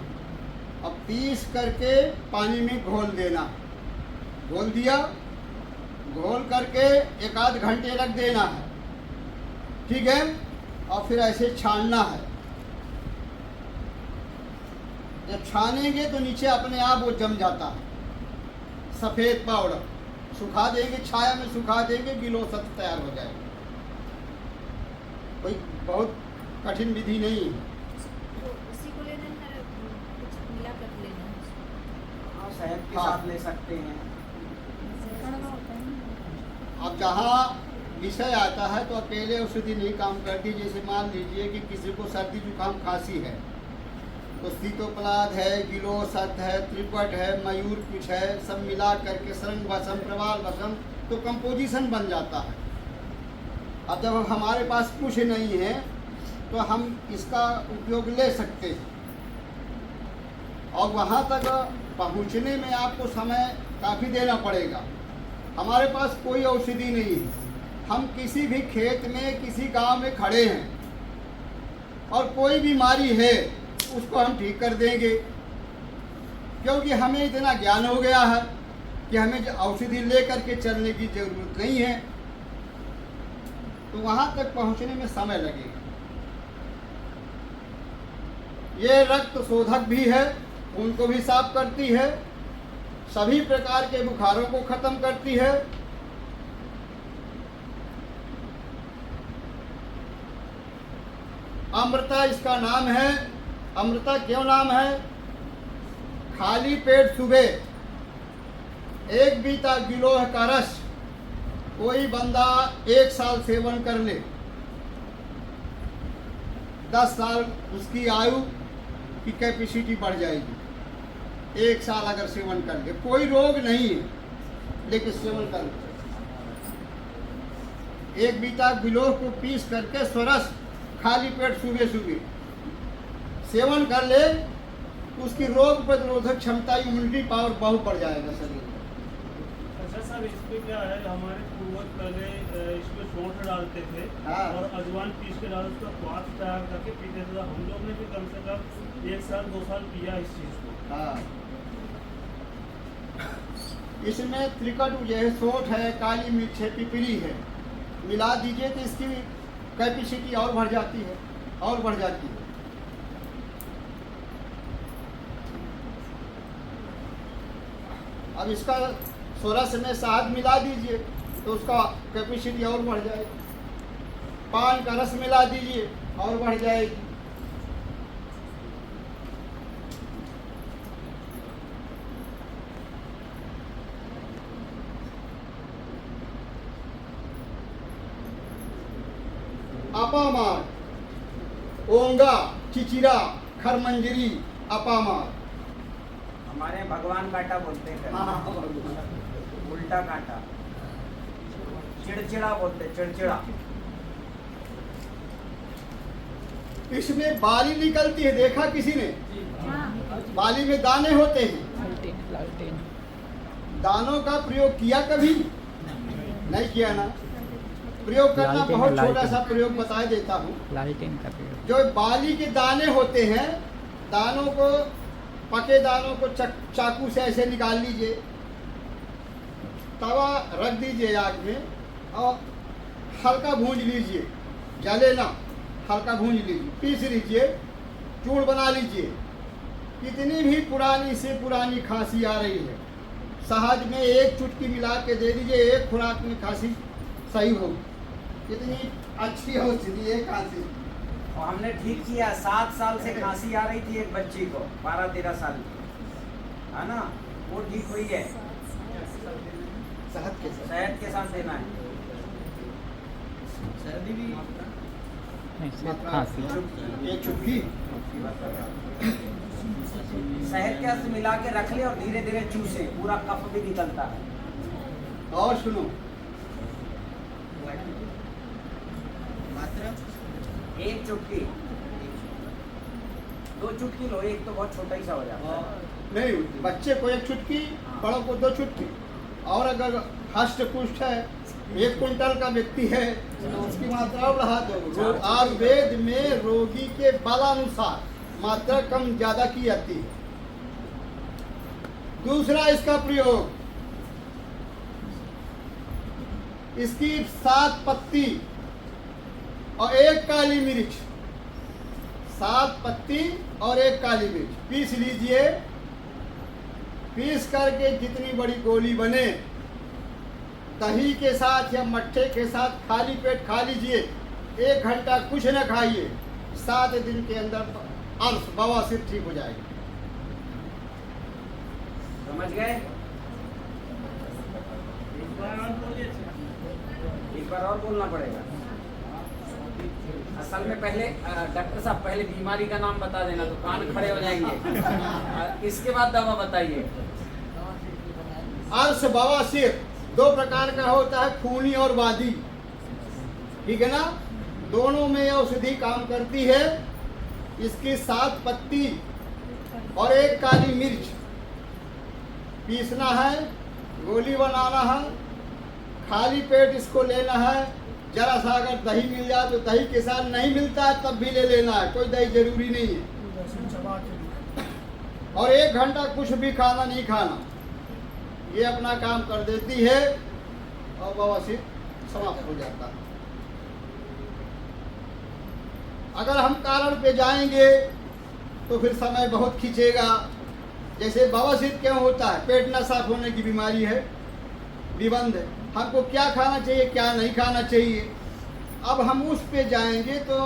Speaker 4: अब पीस करके पानी में घोल देना, घोल दिया, घोल करके 1 आध घंटे रख देना है, ठीक है। और फिर ऐसे छानना है। जब छानेंगे तो नीचे अपने आप वो जम जाता है, सफ़ेद पाउडर। सुखा देंगे, छाया में सुखा देंगे, गिलोय सत्य तैयार हो जाएगा। कोई बहुत कठिन विधि नहीं है।
Speaker 8: तो उसी को लेना है, कुछ मिला कर लेना है।
Speaker 3: शहद के
Speaker 4: हाँ।
Speaker 3: साथ ले सकते हैं।
Speaker 8: कड़वा होता है ना।
Speaker 4: अब जहाँ विषय आता है तो अकेले औषधि नहीं काम करती। जैसे मान लीजिए कि किसी को सर्दी जुकाम खांसी है, तो सीतोपलाद है, गिलोय सत्य है, त्रिपट है, मयूर कुछ है, सब मिला करके सरंग भस्म, प्रवाल भस्म, तो कंपोजिशन बन जाता है। अब जब हमारे पास कुछ नहीं है तो हम इसका उपयोग ले सकते हैं, और वहाँ तक पहुँचने में आपको समय काफ़ी देना पड़ेगा। हमारे पास कोई औषधि नहीं है, हम किसी भी खेत में, किसी गांव में खड़े हैं और कोई बीमारी है उसको हम ठीक कर देंगे, क्योंकि हमें इतना ज्ञान हो गया है कि हमें औषधि ले करके चलने की ज़रूरत नहीं है। तो वहाँ तक पहुँचने में समय लगेगा। ये रक्त शोधक भी है, उनको भी साफ करती है, सभी प्रकार के बुखारों को खत्म करती है। अमृता इसका नाम है। अमृता क्यों नाम है? खाली पेट सुबह 1 बीता गिलोय का रस कोई बंदा 1 साल सेवन कर ले, 10 साल उसकी आयु की कैपेसिटी बढ़ जाएगी। 1 साल अगर सेवन कर ले, कोई रोग नहीं है, लेकिन सेवन कर ले। 1 बीता गिलोय को पीस करके स्वरस खाली पेट सुबह सुबह सेवन कर ले, उसकी रोग प्रतिरोधक क्षमता, इम्यूनिटी पावर बहुत बढ़ जाएगा शरीर में।
Speaker 9: अच्छा साहब, इसमें क्या है, हमारे पूर्वज पहले इसमें सौंठ डालते थे,
Speaker 4: हाँ।
Speaker 9: और अजवाइन पीस के डाल उसका क्वाथ तैयार करके पीते थे। हम लोग ने भी कम से कम 1 साल 2 साल पिया इस चीज़ को।
Speaker 4: हाँ, इसमें त्रिकट जो है, सौंठ है, काली मिर्च है, पिपरी है, मिला दीजिए तो इसकी कैपेसिटी और बढ़ जाती है, और बढ़ जाती है। अब इसका सोरस में शहद मिला दीजिए तो उसका कैपेसिटी और बढ़ जाएगी। पान का रस मिला दीजिए और बढ़ जाएगी। अपामार, ओंगा, चिचिरा, खरमंजरी, अपामार।
Speaker 3: हमारे यहाँ भगवान कांटा बोलते हैं,
Speaker 4: हाँ,
Speaker 3: उल्टा कांटा, चिड़चिड़ा बोलते हैं, चिड़चिड़ा।
Speaker 4: इसमें बाली निकलती है, देखा किसी ने? बाली में दाने होते हैं। दानों का प्रयोग किया कभी? नहीं किया ना। प्रयोग करना बहुत छोटा सा प्रयोग बता देता हूँ। जो बाली के दाने होते हैं, दानों को, पके दानों को चाकू से ऐसे निकाल लीजिए, तवा रख दीजिए आग में और हल्का भूंज लीजिए, जले ना, हल्का भूंज लीजिए, पीस लीजिए, चूड़ बना लीजिए। कितनी भी पुरानी से पुरानी खांसी आ रही है, शहद में एक चुटकी मिला के दे दीजिए, एक खुराक में खांसी सही होगी। कितनी अच्छी हो स्थिति है खांसी।
Speaker 3: और हमने ठीक किया। 7 साल से खांसी आ रही थी एक बच्ची को, 12-13 साल की, है ना, वो ठीक हुई है। शहद के साथ देना है। सर्दी भी
Speaker 4: एक चुटकी
Speaker 3: शहद के साथ मिला के रख ले और धीरे धीरे चूसे, पूरा कफ भी निकलता है।
Speaker 4: और सुनो,
Speaker 3: एक चुटकी, 2 चुटकी लो, एक तो बहुत छोटा ही सा हो जाता है।
Speaker 4: नहीं, बच्चे को एक चुटकी, बड़ों को 2 चुटकी। और अगर हष्ट पुष्ट है, 1 क्विंटल का व्यक्ति है तो उसकी मात्रा बढ़ा दो। आयुर्वेद में रोगी के बलानुसार मात्रा कम ज्यादा की जाती है। दूसरा इसका प्रयोग, इसकी 7 पत्ती और 1 काली मिर्च, 7 पत्ती और 1 काली मिर्च पीस लीजिए। पीस करके जितनी बड़ी गोली बने, दही के साथ या मट्ठे के साथ खाली पेट खा लीजिए। 1 घंटा कुछ न खाइए, 7 दिन के अंदर अर्श बवासीर ठीक हो जाएगी।
Speaker 3: समझ गए? एक बार और बोलना पड़ेगा। असल में पहले डॉक्टर साहब पहले बीमारी का नाम बता देना तो कान खड़े हो जाएंगे। इसके बाद दवा बताइए।
Speaker 4: अर्श बवासीर 2 प्रकार का होता है, खूनी और वादी, ठीक है ना। दोनों में औषधि काम करती है। इसकी 7 पत्ती और 1 काली मिर्च पीसना है, गोली बनाना है, खाली पेट इसको लेना है। जरा सा अगर दही मिल जाए तो दही के साथ, नहीं मिलता है तब भी ले लेना है, कोई दही जरूरी नहीं है। और 1 घंटा कुछ भी खाना नहीं खाना, ये अपना काम कर देती है और बवासीर समाप्त हो जाता है। अगर हम कारण पे जाएंगे तो फिर समय बहुत खींचेगा। जैसे बवासीर क्यों होता है? पेट न साफ होने की बीमारी है, विबंध है। हमको क्या खाना चाहिए, क्या नहीं खाना चाहिए। अब हम उस पे जाएंगे तो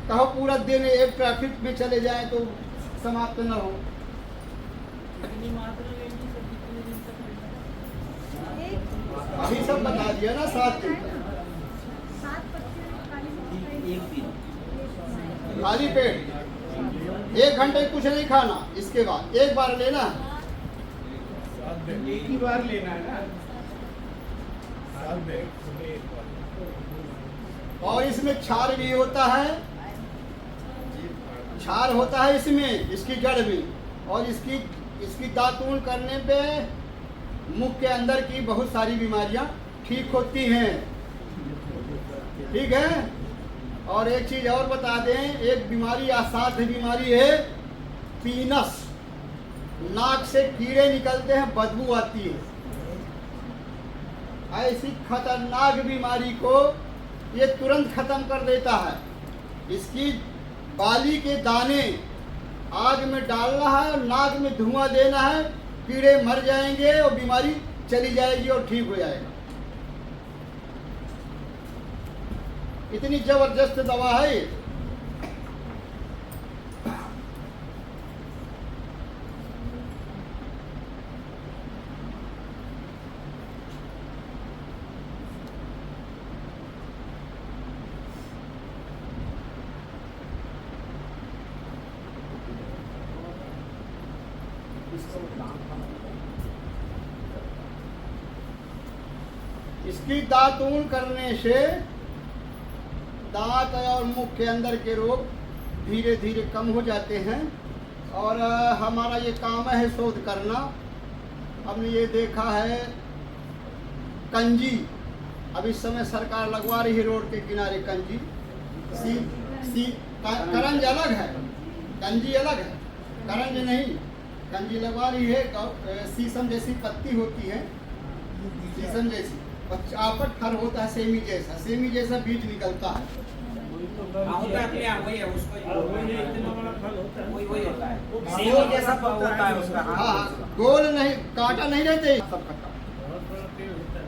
Speaker 4: कहो पूरा दिन एक ट्रैफिक में चले जाएं तो समाप्त न हो। अभी सब बता दिया ना, 7 दिन खाली पेट, 1 घंटे कुछ नहीं खाना। इसके बाद 1 बार लेना है,
Speaker 2: एक ही बार लेना है ना।
Speaker 4: और इसमें क्षार भी होता है, क्षार होता है इसमें, इसकी जड़ में। और इसकी दातून करने पे मुख के अंदर की बहुत सारी बीमारियां ठीक होती हैं, ठीक है। और एक चीज और बता दें, एक बीमारी असाध्य बीमारी है पीनस। नाक से कीड़े निकलते हैं, बदबू आती है। ऐसी खतरनाक बीमारी को ये तुरंत खत्म कर देता है। इसकी बाली के दाने आग में डालना है और नाक में धुआं देना है, कीड़े मर जाएंगे और बीमारी चली जाएगी और ठीक हो जाएगा। इतनी जबरदस्त दवा है ये। इसकी दातून करने से दांत और मुख के अंदर के रोग धीरे धीरे कम हो जाते हैं। और हमारा ये काम है शोध करना। हमने ये देखा है कंजी, अब इस समय सरकार लगवा रही है रोड के किनारे कंजी। करंज अलग है, कंजी अलग है, करंज नहीं। कंजी लगवा रही है, शीशम जैसी पत्ती होती है, शीशम जैसी, और चापट फल होता है सेमी जैसा बीज निकलता है।
Speaker 3: हाँ, होता है अपने यहाँ, वही है उसको
Speaker 5: इतना बड़ा फल होता है।
Speaker 3: वही होता है, सेमी जैसा होता है उसका।
Speaker 4: हाँ
Speaker 3: हाँ,
Speaker 4: हाँ, गोल नहीं, कांटा नहीं रहते सब खट्टा।
Speaker 5: बहुत बड़ा पेड़ होता है।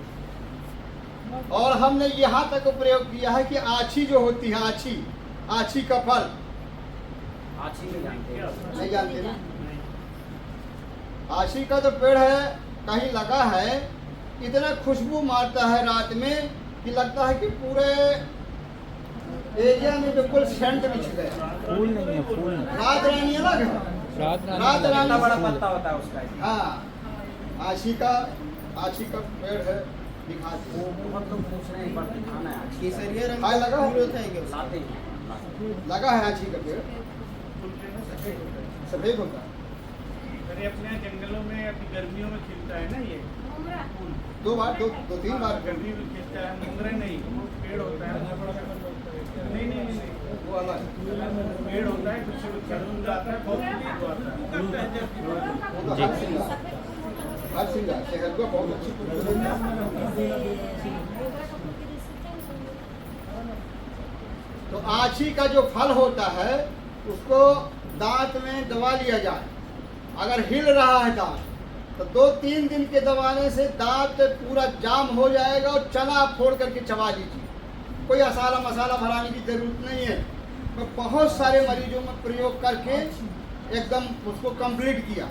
Speaker 4: और हमने यहाँ तक प्रयोग किया है कि आछी जो होती है, आछी का फल
Speaker 3: आछी नहीं जानते हैं।
Speaker 4: नहीं जानते ना। आछी का तो पेड़ है, कहीं लगा है, इतना खुशबू मारता है रात में कि लगता है कि पूरे एरिया में बिल्कुल सेंट बिछ गया।
Speaker 2: फूल नहीं है, फूल नहीं।
Speaker 4: रात रानी अलग है, रात
Speaker 3: कितना
Speaker 4: रानी
Speaker 3: बड़ा पत्ता होता है उसका।
Speaker 4: हाँ, आछी का पेड़ है, दिखाते
Speaker 3: वो बहुत लोग पूछ रहे हैं, एक बार दिखाना है आछी।
Speaker 2: केसरिया रंग
Speaker 4: हाँ, लगा है।
Speaker 2: फूल होता है क्या उसका?
Speaker 3: लाते हैं।
Speaker 4: लगा है आछी का पेड़, सफेद होता है।
Speaker 7: अरे अपने यहाँ जंगलों में अभी गर्मियों में खिलता है ना ये
Speaker 8: मोगरा।
Speaker 4: दो तीन बार
Speaker 7: गर्मी में खिलता है, मोगरा नहीं, वो पेड़ होता है। नहीं,
Speaker 4: वो अलग है।
Speaker 7: पेड़ होता है, कुछ फूल आता है, बहुत आता है।
Speaker 4: वो तो हर सिंगार शहर को बहुत अच्छी खुशबू देता है। तो आछी का जो फल होता है उसको दांत में दबा लिया जाए। अगर हिल रहा है दांत तो 2-3 दिन के दबाने से दांत पूरा जाम हो जाएगा और चना फोड़ करके चबा लीजिए। कोई मसाला भराने की जरूरत नहीं है। मैं बहुत सारे मरीजों में प्रयोग करके एकदम उसको कंप्लीट किया।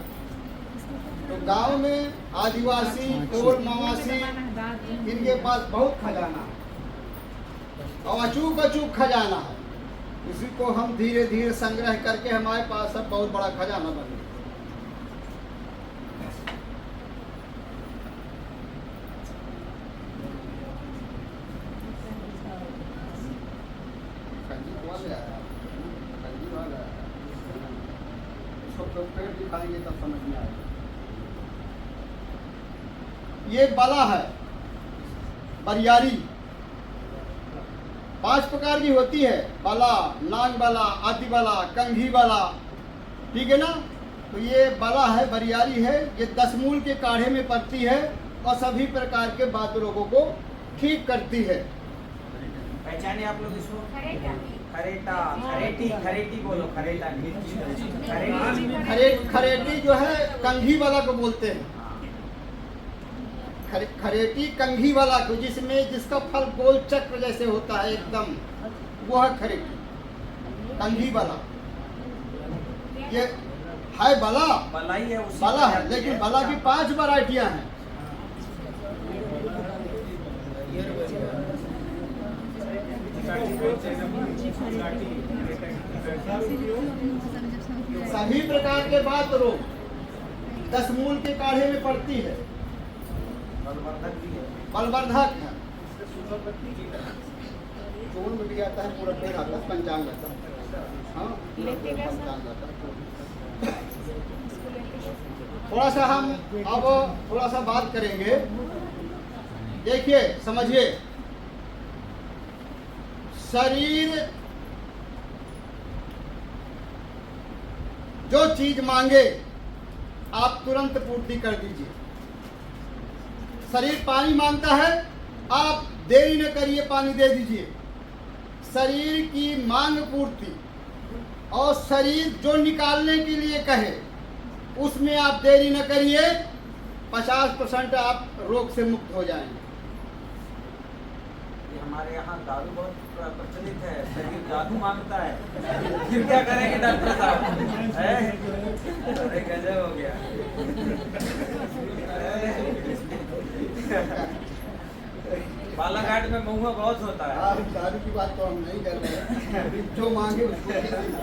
Speaker 4: तो गांव में आदिवासी कोल मवासी इनके पास बहुत खजाना है और अचूक खजाना है। उसी को हम धीरे धीरे संग्रह करके हमारे पास अब बहुत बड़ा खजाना बन गया। उसको पेड़ दिखाएंगे तब समझ में आएगा। ये बला है, बरियारी 5 प्रकार की होती है। बला, नांग बला, आदि बला, कंघी बला, ठीक है ना। तो ये बला है, बरियारी है। ये 10 मूल के काढ़े में पड़ती है और सभी प्रकार के बात रोगों को ठीक करती है।
Speaker 3: पहचाने आप लोग इसको?
Speaker 8: खरेटा।
Speaker 3: खरेटी बोलो, खरेटा।
Speaker 4: खरेटी जो है कंघी वाला को बोलते हैं। खरेटी कंघी वाला को, जिसका फल गोल चक्र जैसे होता है एकदम, वो है खरेटी कंघी वाला। ये है बला,
Speaker 3: बलाई है, उसी
Speaker 4: बला है, लेकिन बला की 5 वैरायटियां हैं। सभी प्रकार के बात रोग 10 मूल के काढ़े में पड़ती है। बलवर्धक है, चूर्ण में भी आता है, पूरा पेड़ आता है, पंचांग आता है। हाँ, पंचांग आता है। थोड़ा सा हम अब थोड़ा सा बात करेंगे। देखिए, समझिए, शरीर जो चीज मांगे आप तुरंत पूर्ति कर दीजिए। शरीर पानी मांगता है, आप देरी न करिए, पानी दे दीजिए। शरीर की मांग पूर्ति और शरीर जो निकालने के लिए कहे उसमें आप देरी न करिए, 50% आप रोग से मुक्त हो जाएंगे।
Speaker 3: ये हमारे यहाँ दारू बहुत प्रचलित है, शरीर जादू मांगता है। फिर क्या करेंगे डॉक्टर साहब? अरे गजब हो गया। बालाघाट में महुआ बहुत होता है।
Speaker 4: हाँ, दारू की बात तो हम नहीं कर रहे हैं, जो मांगे उसको दे दीजिए।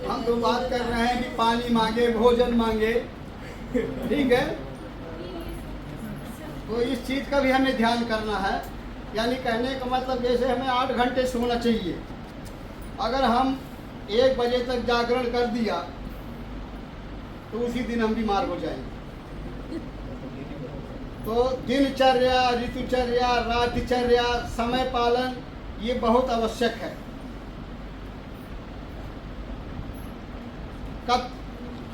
Speaker 4: हम तो बात कर रहे हैं कि पानी मांगे, भोजन मांगे, ठीक है। तो इस चीज का भी हमें ध्यान करना है। यानी कहने का मतलब, जैसे हमें 8 घंटे सोना चाहिए, अगर हम 1 बजे तक जागरण कर दिया तो उसी दिन हम बीमार हो जाएंगे। तो दिनचर्या, ऋतुचर्या, रातिचर्या, समय पालन ये बहुत आवश्यक है। कब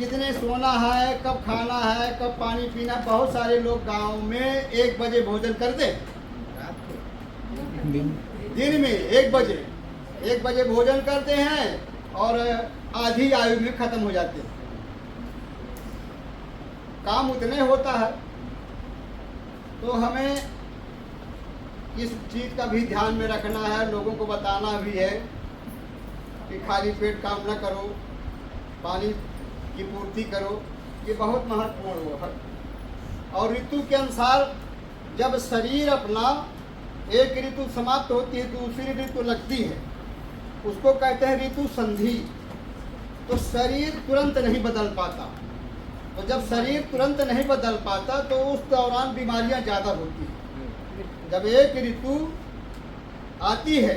Speaker 4: कितने सोना है, कब खाना है, कब पानी पीना। बहुत सारे लोग गांव में 1 बजे भोजन करते हैं, दिन में 1 बजे भोजन करते हैं और आधी आयु में खत्म हो जाते हैं। काम उतने होता है, तो हमें इस चीज़ का भी ध्यान में रखना है, लोगों को बताना भी है कि खाली पेट काम न करो, पानी की पूर्ति करो। ये बहुत महत्वपूर्ण है। और ऋतु के अनुसार जब शरीर अपना एक ऋतु समाप्त होती है, दूसरी ऋतु लगती है, उसको कहते हैं ऋतु संधि। तो शरीर तुरंत नहीं बदल पाता, तो जब शरीर तुरंत नहीं बदल पाता तो उस दौरान बीमारियां ज़्यादा होती हैं। जब एक ऋतु आती है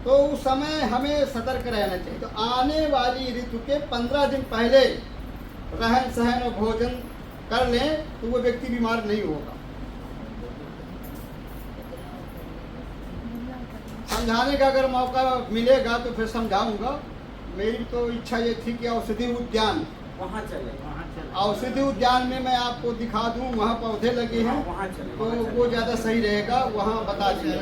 Speaker 4: तो उस समय हमें सतर्क रहना चाहिए। तो आने वाली ऋतु के 15 दिन पहले रहन सहन और भोजन कर लें तो वो व्यक्ति बीमार नहीं होगा। समझाने का अगर मौका मिलेगा तो फिर समझाऊंगा। मेरी तो इच्छा ये थी कि औषधि उद्यान,
Speaker 3: वहाँ चले।
Speaker 4: औषधि उद्यान में मैं आपको दिखा दूं, वहाँ पौधे लगे हैं,
Speaker 3: वहाँ चले,
Speaker 4: तो
Speaker 3: वहाँ चले।
Speaker 4: वो ज़्यादा सही रहेगा, वहाँ बता दीजिए।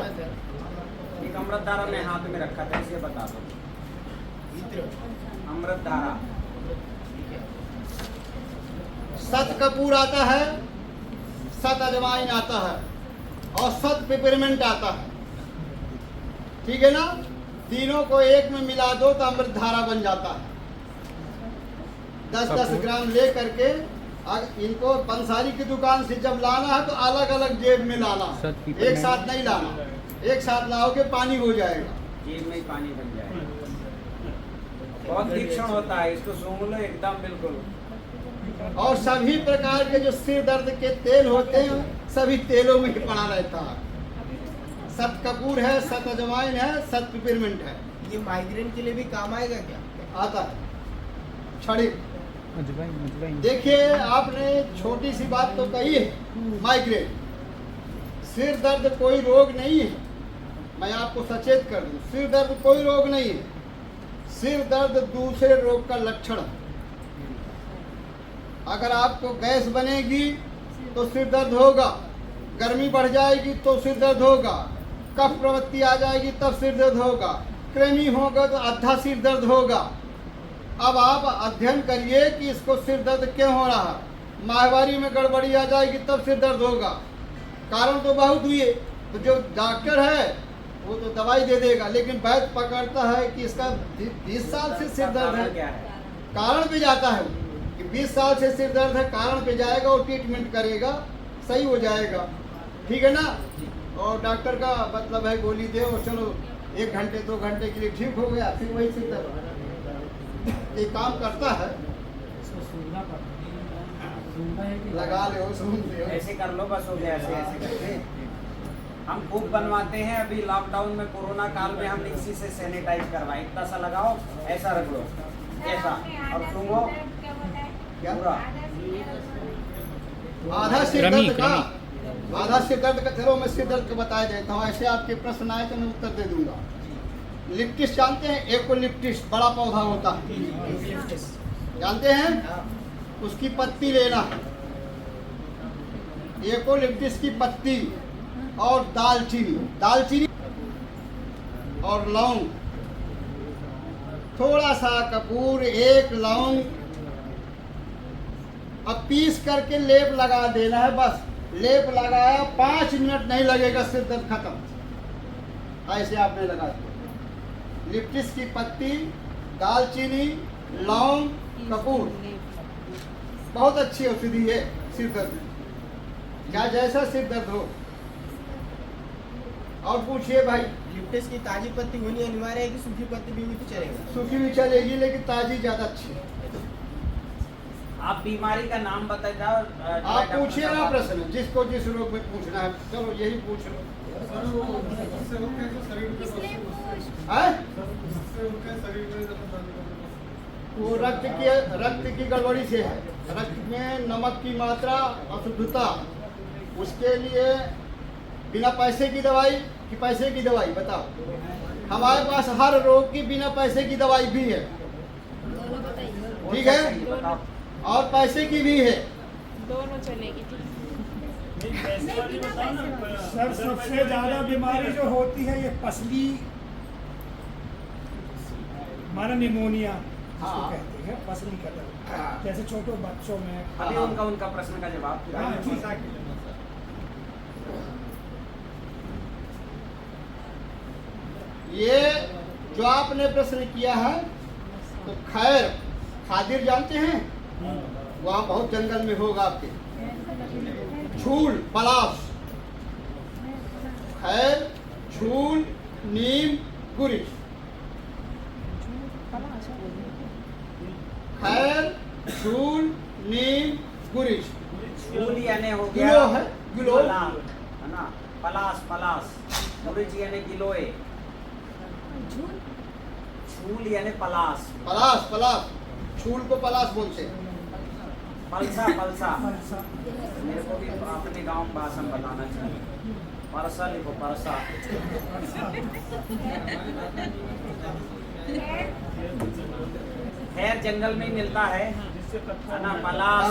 Speaker 3: एक अमृत धारा ने हाथ में रखा था, इसे बता दो। अमृत धारा।
Speaker 4: सत कपूर आता है, सत अजवाइन आता है और सत पेपरमेंट आता है, ठीक है ना। तीनों को एक में मिला दो तो अमृत धारा बन जाता है। 10-10 ग्राम ले करके इनको पंसारी की दुकान से जब लाना है तो अलग अलग जेब में लाना, एक साथ नहीं लाना। एक साथ लाओगे पानी हो जाएगा,
Speaker 3: जेब में ही पानी बन जाएगा। बहुत तीक्ष्ण होता है, इसको सूंघ लो एकदम बिल्कुल।
Speaker 4: और सभी प्रकार के जो सिर दर्द के तेल होते हैं सभी तेलों में ही पड़ा रहता है। सत कपूर है, सत अजवाइन है, सत पिपरमिंट है।
Speaker 2: ये माइग्रेन के लिए भी काम आएगा क्या?
Speaker 4: आता है क्षणिक। देखिए आपने छोटी सी बात तो कही है, माइग्रेन सिर दर्द कोई रोग नहीं है। मैं आपको सचेत कर दूं, सिर दर्द कोई रोग नहीं है। सिर दर्द दूसरे रोग का लक्षण है। अगर आपको गैस बनेगी तो सिर दर्द होगा, गर्मी बढ़ जाएगी तो सिर दर्द होगा, कफ प्रवृत्ति आ जाएगी तब सिर दर्द होगा, कृमि होगा तो आधा सिर दर्द होगा। अब आप अध्ययन करिए कि इसको सिर दर्द क्यों हो रहा है। माहवारी में गड़बड़ी आ जाएगी तब सिर दर्द होगा, कारण तो बहुत हुए। तो जो डॉक्टर है वो तो दवाई दे देगा, लेकिन वैद्य पकड़ता है कि इसका 20 साल से सिर दर्द है, कारण पे जाता है कि 20 साल से सिर दर्द है, कारण पे जाएगा और ट्रीटमेंट करेगा, सही हो जाएगा, ठीक है ना। और डॉक्टर का मतलब है गोली दे और चलो 1 घंटे 2 घंटे के लिए ठीक हो गया, फिर वही सिर दर्द ये काम करता है। लगा ले, सुन ले,
Speaker 3: ऐसे कर लो, बस हो गया। ऐसे करके हम खूब बनवाते हैं। अभी लॉकडाउन में कोरोना काल में हमने इसी से सैनिटाइज करवाया। इतना सा लगाओ, ऐसा रख लो, ऐसा, और सूंघो पूरा।
Speaker 4: आधा सिर दर्द का, आधा सिर दर्द का, चलो मैं सिर दर्द का बता देता हूँ। ऐसे आपके प्रश्न आए तो मैं उत्तर दे दूंगा। लिप्टिस जानते हैं? एकोलिप्टिस बड़ा पौधा होता है, जानते हैं? उसकी पत्ती लेना है, एकोलिप्टिस की पत्ती और दालचीनी और लौंग, थोड़ा सा कपूर, 1 लौंग, अब पीस करके लेप लगा देना है। बस लेप लगाया, 5 मिनट नहीं लगेगा, सिर दर्द खत्म। ऐसे आपने लगा दिया। लिप्टिस की पत्ती, दालचीनी, लौंग, कपूर बहुत अच्छी औषधि है सिर दर्द में, क्या जैसा सिर दर्द हो। और पूछिए भाई।
Speaker 2: लिप्टिस की ताजी पत्ती होनी अनिवार्य है कि सूखी पत्ती भी हुई तो चलेगा?
Speaker 4: सूखी भी चलेगी, लेकिन ताजी ज्यादा अच्छी है।
Speaker 3: आप बीमारी का नाम बता जाओ।
Speaker 4: आप पूछिए ना प्रश्न, जिसको जिस रोग में पूछना है। चलो यही पूछ लो। वो रक्त की गड़बड़ी से है। रक्त में नमक की मात्रा, अशुद्धता, उसके लिए बिना पैसे की दवाई कि पैसे की दवाई बताओ। हमारे पास हर रोग की बिना पैसे की दवाई भी है। ठीक है,
Speaker 3: बताओ।
Speaker 4: और पैसे की भी है।
Speaker 8: दोनों चलेगी।
Speaker 9: नहीं, पैसे वाली बताओ ना।
Speaker 2: सर सबसे ज्यादा बीमारी जो होती है ये पसली, हमारा निमोनिया जिसको
Speaker 4: हाँ।
Speaker 2: कहते हैं, पसली का दर्द,
Speaker 4: हाँ।
Speaker 2: जैसे छोटे बच्चों में।
Speaker 3: अभी
Speaker 4: हाँ।
Speaker 3: उनका प्रश्न का जवाब
Speaker 2: हाँ,
Speaker 3: दीजिए।
Speaker 2: ठीक है।
Speaker 4: ये जो आपने प्रश्न किया है, तो खैर खादिर जानते हैं, वहाँ बहुत जंगल में होगा आपके। झूल, पलाश, खैर, झूल, नीम, गुरिच। खैर, झूल, नीम, गुरिच।
Speaker 3: झूल यानी हो
Speaker 4: गिलो
Speaker 3: गया
Speaker 4: है, गिलो।
Speaker 3: पलाश, है ना, पलाश पलाश। गुरुज यानी गिलोय। झूल यानी पलाश।
Speaker 4: पलाश, पलाश, झूल को पलाश बोलते हैं।
Speaker 3: पलसा पलसा। मेरे को भी अपने गांव में भाषा में बताना चाहिए। परसा लिखो, परसा। खैर जंगल में ही मिलता है ना। पलाश,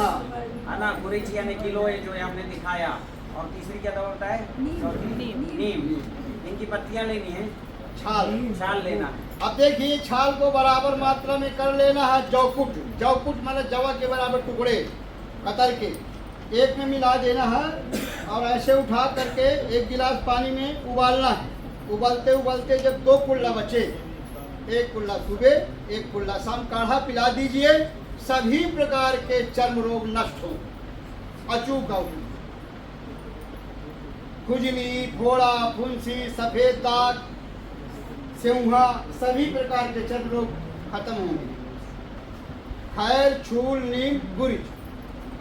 Speaker 3: है ना, गुरिच यानी किलो है जो हमने दिखाया। और तीसरी क्या दवा होता है? नीम। इनकी पत्तियां लेनी है,
Speaker 4: छाल।
Speaker 3: छाल लेना है।
Speaker 4: अब देखिए, छाल को बराबर मात्रा में कर लेना है। जौकुट, जौकुट मतलब जवा के बराबर टुकड़े कतर के एक में मिला देना है, और ऐसे उठा करके 1 गिलास पानी में उबालना है। उबलते उबलते जब 2 कुल्ला बचे, 1 कुल्ला सुबह, 1 कुल्ला शाम, काढ़ा पिला दीजिए। सभी प्रकार के चर्म रोग नष्ट हो। अचूक आउट, खुजली, फोड़ा, फुंसी, सफेद दाग, सेउहा, सभी प्रकार के चर्म रोग खत्म होंगे। खैर, छूल, नीम, गुरिच,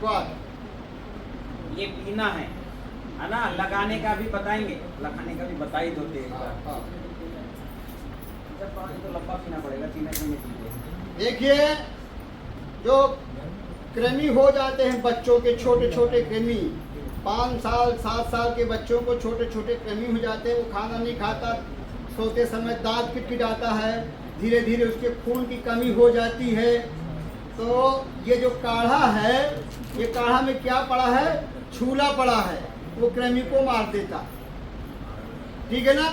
Speaker 4: स्वाद।
Speaker 3: ये पीना है ना। लगाने का भी बताएंगे, लगाने का भी बता ही दो। जब पानी तो लंबा पीना पड़ेगा, पीने के लिए पीते।
Speaker 4: देखिए, जो कृमि हो जाते हैं बच्चों के, छोटे छोटे कृमि, 5 साल 7 साल के बच्चों को छोटे छोटे कृमि हो जाते हैं। वो खाना नहीं खाता, सोते समय दांत किटकिटाता है, धीरे धीरे उसके खून की कमी हो जाती है। तो ये जो काढ़ा है, ये काढ़ा में क्या पड़ा है? छूला पड़ा है, वो कृमि को मार देता है। ठीक है ना,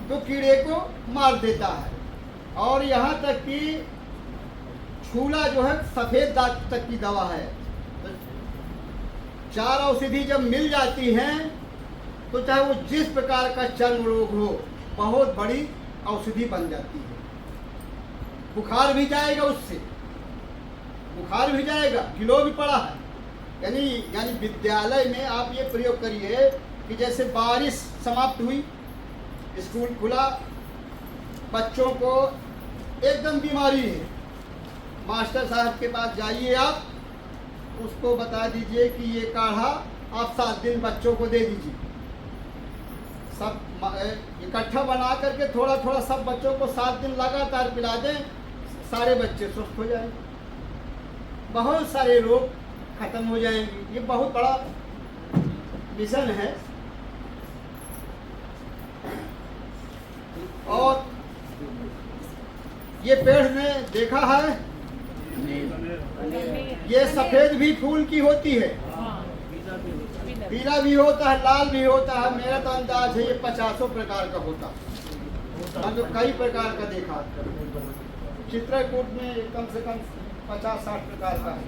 Speaker 4: तो कीड़े को मार देता है। और यहाँ तक कि छूला जो है सफेद दाग तक की दवा है। तो 4 औषधि जब मिल जाती हैं, तो चाहे वो जिस प्रकार का चर्म रोग हो, बहुत बड़ी औषधि बन जाती है। बुखार भी जाएगा उससे, बुखार भी जाएगा, किलो भी पड़ा है। यानी विद्यालय में आप ये प्रयोग करिए कि जैसे बारिश समाप्त हुई, स्कूल खुला, बच्चों को एकदम बीमारी है, मास्टर साहब के पास जाइए आप, उसको बता दीजिए कि ये काढ़ा आप 7 दिन बच्चों को दे दीजिए। सब इकट्ठा बना करके थोड़ा थोड़ा सब बच्चों को 7 दिन लगातार पिला दें, सारे बच्चे स्वस्थ हो जाएंगे, बहुत सारे रोग खत्म हो जाएंगे। ये बहुत बड़ा मिशन है। और ये पेड़ में देखा है, ये सफेद भी फूल की होती है, पीला भी होता है, लाल भी होता है। मेरा तो अंदाज है ये 50 प्रकार का होता है, जो कई प्रकार का देखा। चित्रकूट में कम से कम 50-60 प्रकार का है।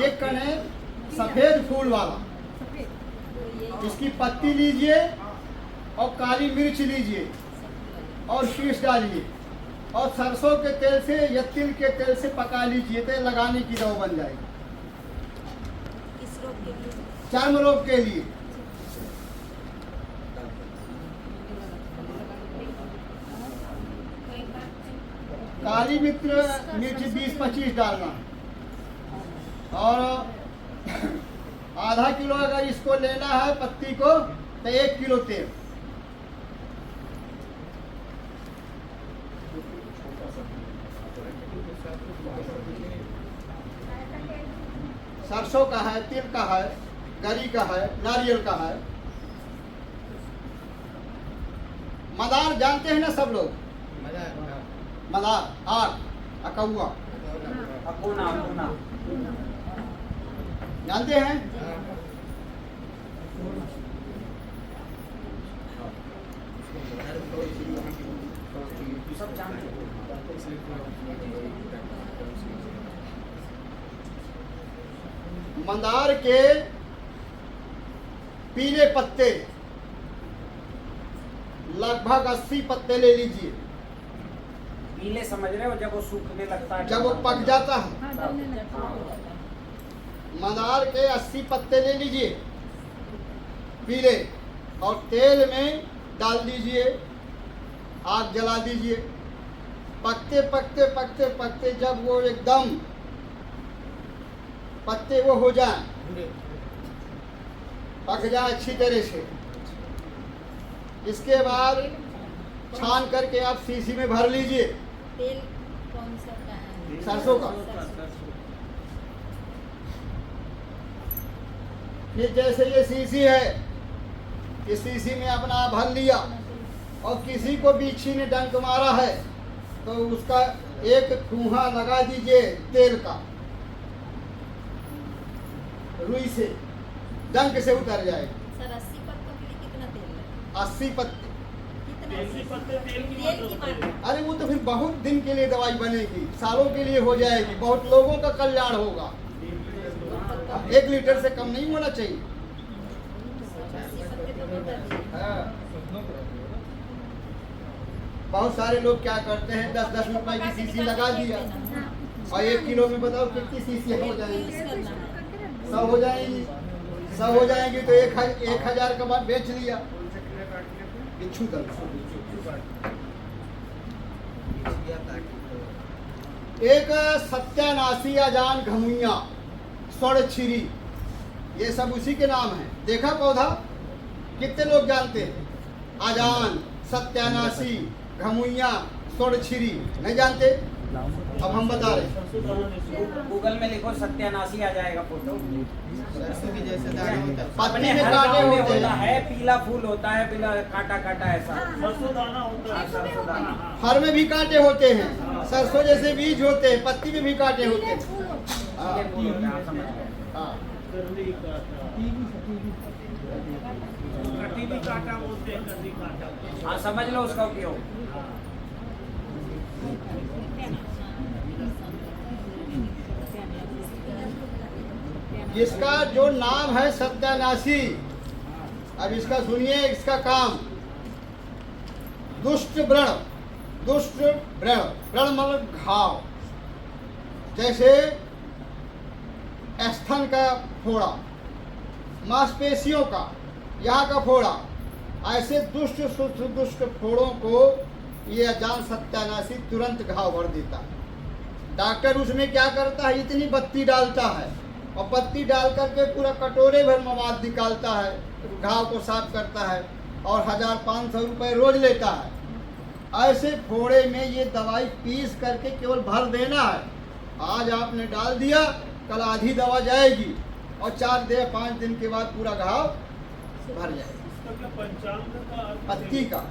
Speaker 4: ये कने सफेद फूल वाला, इसकी पत्ती लीजिए और काली मिर्च लीजिए और शीश डालिए और सरसों के तेल से या तिल के तेल से पका लीजिए, तो लगाने की दवा बन जाएगी।
Speaker 8: इस रोग के लिए,
Speaker 4: चर्म रोग के लिए।
Speaker 8: कोई बात नहीं।
Speaker 4: काली मिर्च 20-25 डालना, और आधा किलो अगर इसको लेना है पत्ती को, तो 1 किलो तेल। सरसों का है, तिल का है, गरी का है, नारियल का है। मदार जानते हैं ना सब लोग? मलार, आग, अकौआ,
Speaker 3: अकोना अकोना
Speaker 4: जानते हैं?
Speaker 3: सब जानते हो।
Speaker 4: मंदार के पीले पत्ते लगभग 80 पत्ते ले लीजिए।
Speaker 3: पीले समझ रहे हो जब वो सूखने लगता है,
Speaker 4: जब वो पक जाता है, मंदार के 80 पत्ते ले लीजिए पीले, और तेल में डाल दीजिए, आग जला दीजिए। पकते पकते पकते पकते जब वो एकदम पत्ते वो हो जाए, पक जाए अच्छी तरह से, इसके बाद छान करके आप शीशी में भर लीजिए।
Speaker 8: तेल कौन सा का है?
Speaker 4: सरसों का। फिर जैसे ये शीशी है, इस शीशी में अपना भर लिया, और किसी को बीछी ने डंक मारा है तो उसका एक ठूहा लगा दीजिए तेल का, रुई से डंक से उतर जाएगा।
Speaker 8: सर 80 पत्तों के लिए कितना तेल लगेगा?
Speaker 4: 80 पत्ते,
Speaker 8: कितना?
Speaker 9: 80 पत्ते तेल की
Speaker 8: तेल की मात्रा।
Speaker 4: अरे वो तो फिर बहुत दिन के लिए दवाई बनेगी, सालों के लिए हो जाएगी, बहुत लोगों का कल्याण होगा। 1 लीटर से कम नहीं होना चाहिए।
Speaker 8: 80 पत्ते तो बता दिए।
Speaker 4: हाँ। बहुत सारे लोग क्या करते हैं, 10-10 रुपए की शीशी लगा दिया, और 1 किलो में बताओ कितनी शीशी हो जाएंगी? 100 हो जाएंगी। 100 हो जाएंगी तो 1000 का बाद बेच लिया। बिच्छू दल एक सत्यानाशी, अजान, घमुइया, स्वर्ण छिरी, ये सब उसी के नाम है। देखा पौधा? कितने लोग जानते हैं? अजान, सत्यानाशी, घमुइया, स्वर्ण छिरी नहीं जानते? अब हम बता रहे हैं।
Speaker 3: गूगल में लिखो सत्यानाशी आ जाएगा फोटो।
Speaker 4: पत्ती में
Speaker 3: हर
Speaker 4: कांटे
Speaker 3: गाँव में
Speaker 4: होते
Speaker 3: होता
Speaker 4: हैं,
Speaker 3: है, पीला फूल होता है, पीला काटा काटा ऐसा।
Speaker 9: सरसों दाना होता है।
Speaker 3: सरसों दाना।
Speaker 4: फर में भी कांटे होते हैं, सरसों जैसे बीज होते हैं, पत्ती में भी कांटे होते हैं। हाँ,
Speaker 3: ये फूल होता है, आप समझ गए।
Speaker 4: हाँ।
Speaker 9: करली काटा, कटीली काटा बोलते हैं, करली काटा।
Speaker 3: हाँ समझ लो उसका उपयोग।
Speaker 4: इसका जो नाम है सत्यानाशी, अब इसका सुनिए, इसका काम दुष्ट व्रण, दुष्ट व्रण, व्रण मतलब घाव, जैसे स्तन का फोड़ा, मांसपेशियों का, यहाँ का फोड़ा, ऐसे दुष्ट दुष्ट फोड़ों को ये अजान सत्यानाशी तुरंत घाव भर देता है। डॉक्टर उसमें क्या करता है, इतनी बत्ती डालता है, और पत्ती डाल करके पूरा कटोरे भर मवाद निकालता है, घाव को साफ करता है, और 1500 रुपये रोज लेता है। ऐसे फोड़े में ये दवाई पीस करके केवल भर देना है। आज आपने डाल दिया, कल आधी दवा जाएगी, और 4-5 दिन के बाद पूरा घाव भर जाएगा।
Speaker 9: इसका क्या पंचांग का अर्थ है?
Speaker 4: पत्ती का।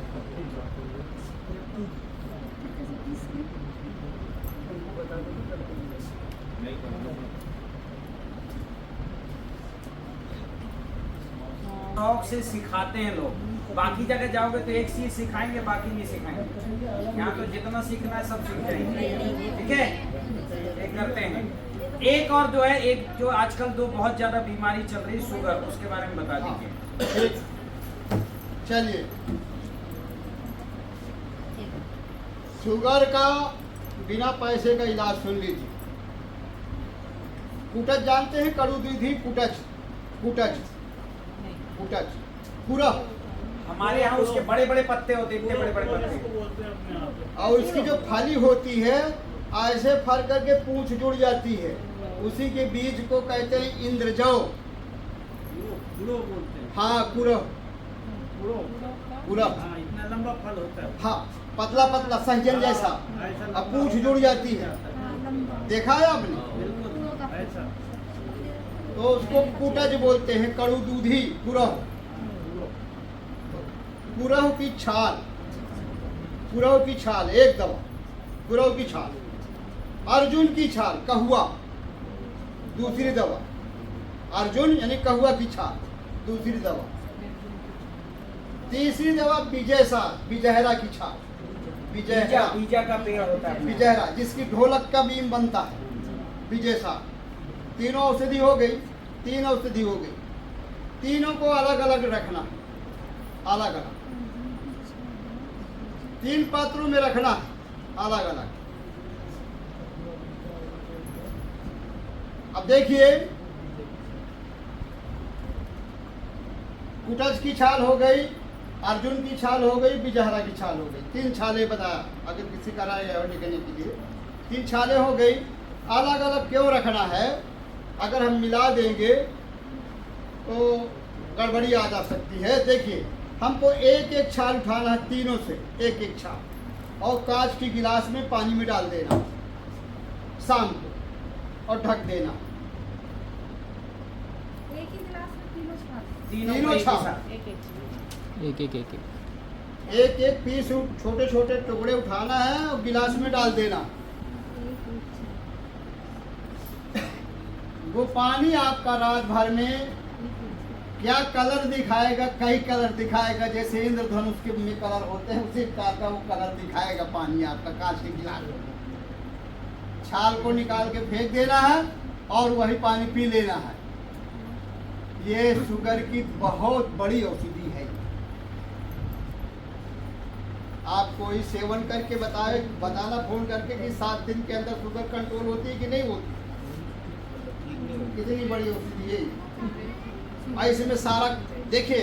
Speaker 3: शौक से सिखाते हैं लोग। बाकी जगह जाओगे तो एक चीज सिखाएंगे, बाकी नहीं सिखाएंगे। यहाँ तो जितना सीखना है सब सीख जाएंगे। ठीक है, ये करते हैं। एक और जो है, एक जो आजकल दो बहुत ज्यादा बीमारी चल रही है, शुगर, उसके बारे में बता दीजिए।
Speaker 4: चलिए, शुगर का बिना पैसे का इलाज सुन लीजिए। कुटच जानते हैं? कड़ू दूधी कुटच, कुटच, कुटच, पूरा।
Speaker 3: हमारे यहाँ उसके बड़े बड़े पत्ते होते हैं, इतने बड़े बड़े
Speaker 9: इसको
Speaker 3: पत्ते।
Speaker 9: बोलते हैं अपने यहाँ पे।
Speaker 4: और उसकी जो फली होती है, ऐसे फर करके पूंछ जुड़ जाती है, उसी के बीज को कहते हैं इंद्रजौ।
Speaker 9: गुड़ो बोलते हैं।
Speaker 4: हाँ, कुरह,
Speaker 9: गुड़ो।
Speaker 4: कुरह।
Speaker 9: हाँ, इतना लंबा फल होता है।
Speaker 4: हाँ, पतला पतला सहजन जैसा,
Speaker 9: ऐसा
Speaker 4: अब पूंछ जुड़ जाती है। देखा है आपने?
Speaker 9: बिल्कुल ऐसा।
Speaker 4: तो उसको कुटज बोलते हैं, कड़ू दूधी, कुरह। कुरह की छाल, कुरह की छाल एक दवा, गुरव की छाल, अर्जुन की छाल कहुआ दूसरी दवा, अर्जुन यानी कहुआ की छाल दूसरी दवा, तीसरी दवा विजयसा विजयहरा की छाल, विजयहरा
Speaker 3: बीजा का पेड़ होता है।
Speaker 4: विजयहरा जिसकी ढोलक का बीम बनता है, विजयसा। तीनों औषधि हो गई, तीन औषधि हो गई, तीनों को अलग अलग रखना है, अलग अलग 3 पात्रों में रखना है, अलग अलग। अब देखिए कुटज की छाल हो गई, अर्जुन की छाल हो गई, बिजहरा की छाल हो गई, 3 छालें बताया अगर किसी का राय है निकलने के लिए 3 छालें हो गई। अलग अलग क्यों रखना है? अगर हम मिला देंगे तो गड़बड़ी आ जा सकती है। देखिए हमको एक एक छाल उठाना है, तीनों से एक एक छाल, और कांच की गिलास में पानी में डाल देना शाम को और ढक देना।
Speaker 8: एक ही गिलास में तीनों छाप
Speaker 4: तीनों
Speaker 3: एक ही
Speaker 4: छाप।
Speaker 3: साथ।
Speaker 4: एक एक पीस छोटे छोटे टुकड़े उठाना है और गिलास में डाल देना। वो पानी आपका रात भर में क्या कलर दिखाएगा, कई कलर दिखाएगा, जैसे इंद्रधनुष के में कलर होते हैं उसी प्रकार का वो कलर दिखाएगा पानी आपका कांच के गिलास में। छाल को निकाल के फेंक देना है और वही पानी पी लेना है। ये शुगर की बहुत बड़ी औषधि है। आप कोई सेवन करके बताना फोन करके कि 7 दिन के अंदर शुगर कंट्रोल होती है कि नहीं होती। कितनी बड़ी औषधि है। ऐसे में सारा देखिए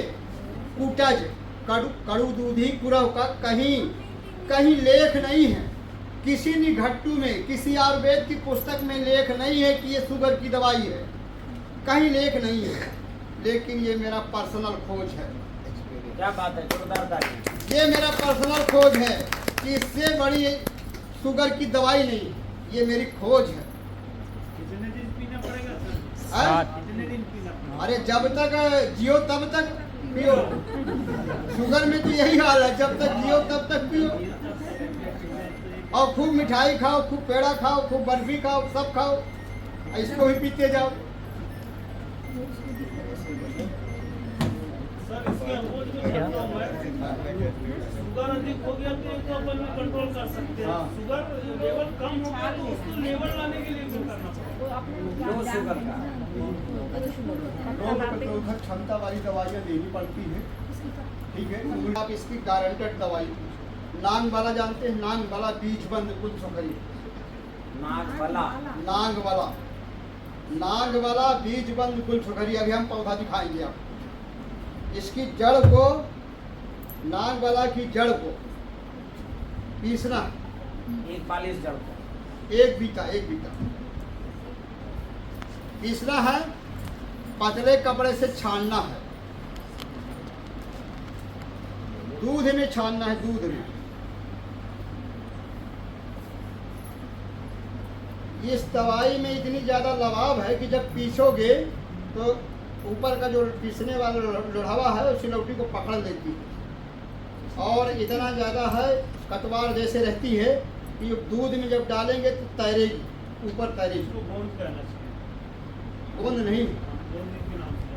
Speaker 4: कुटज कड़ू दूधी कुरव का कहीं लेख नहीं है, किसी निघट्टू में किसी आयुर्वेद की पुस्तक में लेख नहीं है कि ये शुगर की दवाई है, कहीं लेख नहीं है। लेकिन ये मेरा पर्सनल खोज है।
Speaker 3: क्या बात है, जोरदार ताली।
Speaker 4: ये मेरा पर्सनल खोज है कि इससे बड़ी शुगर की दवाई नहीं, ये मेरी खोज है।
Speaker 9: कितने दिन पीना पड़ेगा सर?
Speaker 4: हाँ?
Speaker 9: कितने दिन पीना पड़ेगा?
Speaker 4: अरे जब तक जियो तब तक पियो। शुगर में तो यही हाल है, जब तक जियो तब तक पियो। और खूब मिठाई खाओ, खूब पेड़ा खाओ, खूब बर्फी खाओ, सब खाओ, इसको भी पीते जाओ।
Speaker 9: सर इसके अपोज में कंट्रोल है। शुगर अधिक हो गया तो एक तो अपन में कंट्रोल कर सकते हैं।
Speaker 4: हाँ।
Speaker 9: शुगर लेवल कम हो गया तो उसको लेवल लाने के लिए क्या करना पड़ेगा?
Speaker 3: लो शुगर का
Speaker 4: रोग प्रतिरोधक क्षमता वाली दवाइयाँ देनी पड़ती है, ठीक है। आप इसकी गारंटेड दवाई नांग वाला जानते हैं, नांग वाला बीज बंद कुल सुखरी,
Speaker 3: नाग वाला
Speaker 4: नाग वाला बीज बंद कुल सुखरी। अभी हम पौधा दिखाएंगे आपको। इसकी जड़ को, नाग वाला की जड़ को पीसना,
Speaker 3: 41 जड़ का,
Speaker 4: 1 बीता पीसना है, पतले कपड़े से छानना है, दूध में छानना है, दूध में। इस दवाई में इतनी ज़्यादा लबाब है कि जब पीसोगे तो ऊपर का जो पीसने वाला लोढ़ावा है उस सिलौटी को पकड़ लेती है, और इतना ज़्यादा है कटवार जैसे रहती है कि दूध में जब डालेंगे तो तैरेगी, ऊपर तैरेगी।
Speaker 9: इसको गोंद कहना चाहिए।
Speaker 4: गोंद नहीं,
Speaker 9: गोंद के नाम से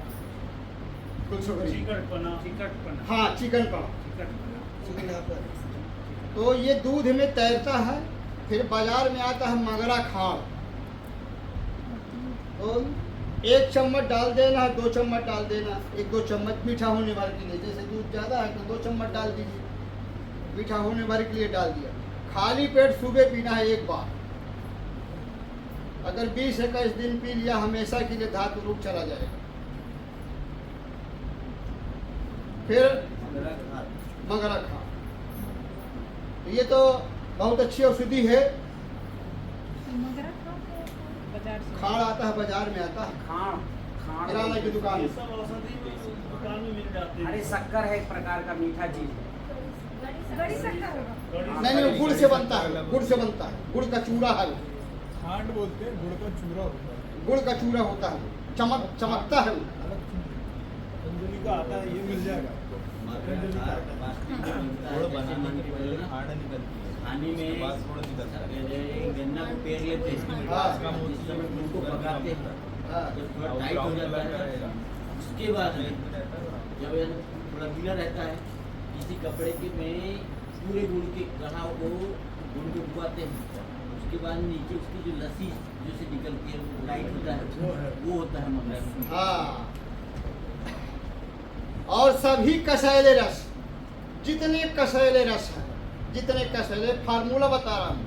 Speaker 4: कुछ सुखरी।
Speaker 9: चिकटपना।
Speaker 4: हाँ, चिकनपना। तो ये दूध में तैरता है। फिर बाजार में आता है मगरा खाड़, तो 1 चम्मच डाल देना है, 2 चम्मच डाल देना, 1-2 चम्मच मीठा होने भर के लिए। जैसे दूध ज़्यादा है तो 2 चम्मच डाल दीजिए, मीठा होने भर के लिए डाल दिया। खाली पेट सुबह पीना है 1 बार। अगर 20-21 दिन पी लिया हमेशा के लिए धातु रूप चला जाएगा। फिर मगरा खाड़, ये तो बहुत अच्छी औषधि है। खाड़ आता है, बाजार में आता है,
Speaker 3: खाण
Speaker 4: किराना की दुकान
Speaker 9: ये
Speaker 4: में।
Speaker 9: सब औषधि में दुकान में मिल जाते हैं।
Speaker 3: अरे शक्कर है एक प्रकार का मीठा चीज है।
Speaker 8: बड़ी शक्कर होगा।
Speaker 4: नहीं, गुड़ से बनता है, गुड़ से बनता है, गुड़ का चूरा है,
Speaker 2: खांड बोलते हैं, गुड़ का चूरा होता है।
Speaker 4: गुड़ का चूरा होता है, चमकता है वो।
Speaker 2: अंजलि का आता है, ये मिल जाएगा आपको।
Speaker 3: खाने में गन्ना को पेड़ लेते हैं, उनको पकाते हैं, जब थोड़ा टाइट हो जाता है उसके बाद जब थोड़ा गीला रहता है किसी कपड़े के में पूरे गुड़ के कड़ाव को गुड़ को डुबाते हैं, उसके बाद नीचे उसकी जो लस्सी जो से निकलती है वो लाइट होता है, वो होता है मगर।
Speaker 4: हाँ, और सभी कसैले रस, जितने कसैले रस हैं, जितने कसैले, फार्मूला बता रहा हूँ,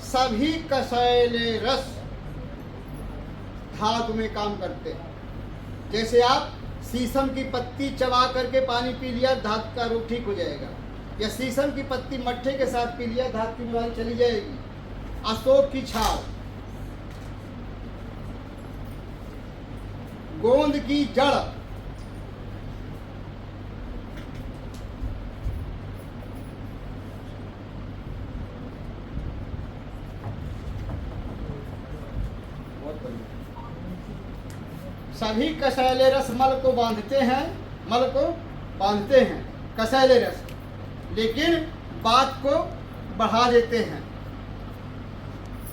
Speaker 4: सभी कसैले रस धातु में काम करते हैं। जैसे आप शीशम की पत्ती चबा करके पानी पी लिया, धातु का रोग ठीक हो जाएगा, या शीशम की पत्ती मट्ठे के साथ पी लिया, धातु की बीमारी चली जाएगी। अशोक की छाल, गोंद की जड़, सभी कसैले रस मल को बांधते हैं, मल को बांधते हैं कसैले रस, लेकिन बात को बढ़ा देते हैं,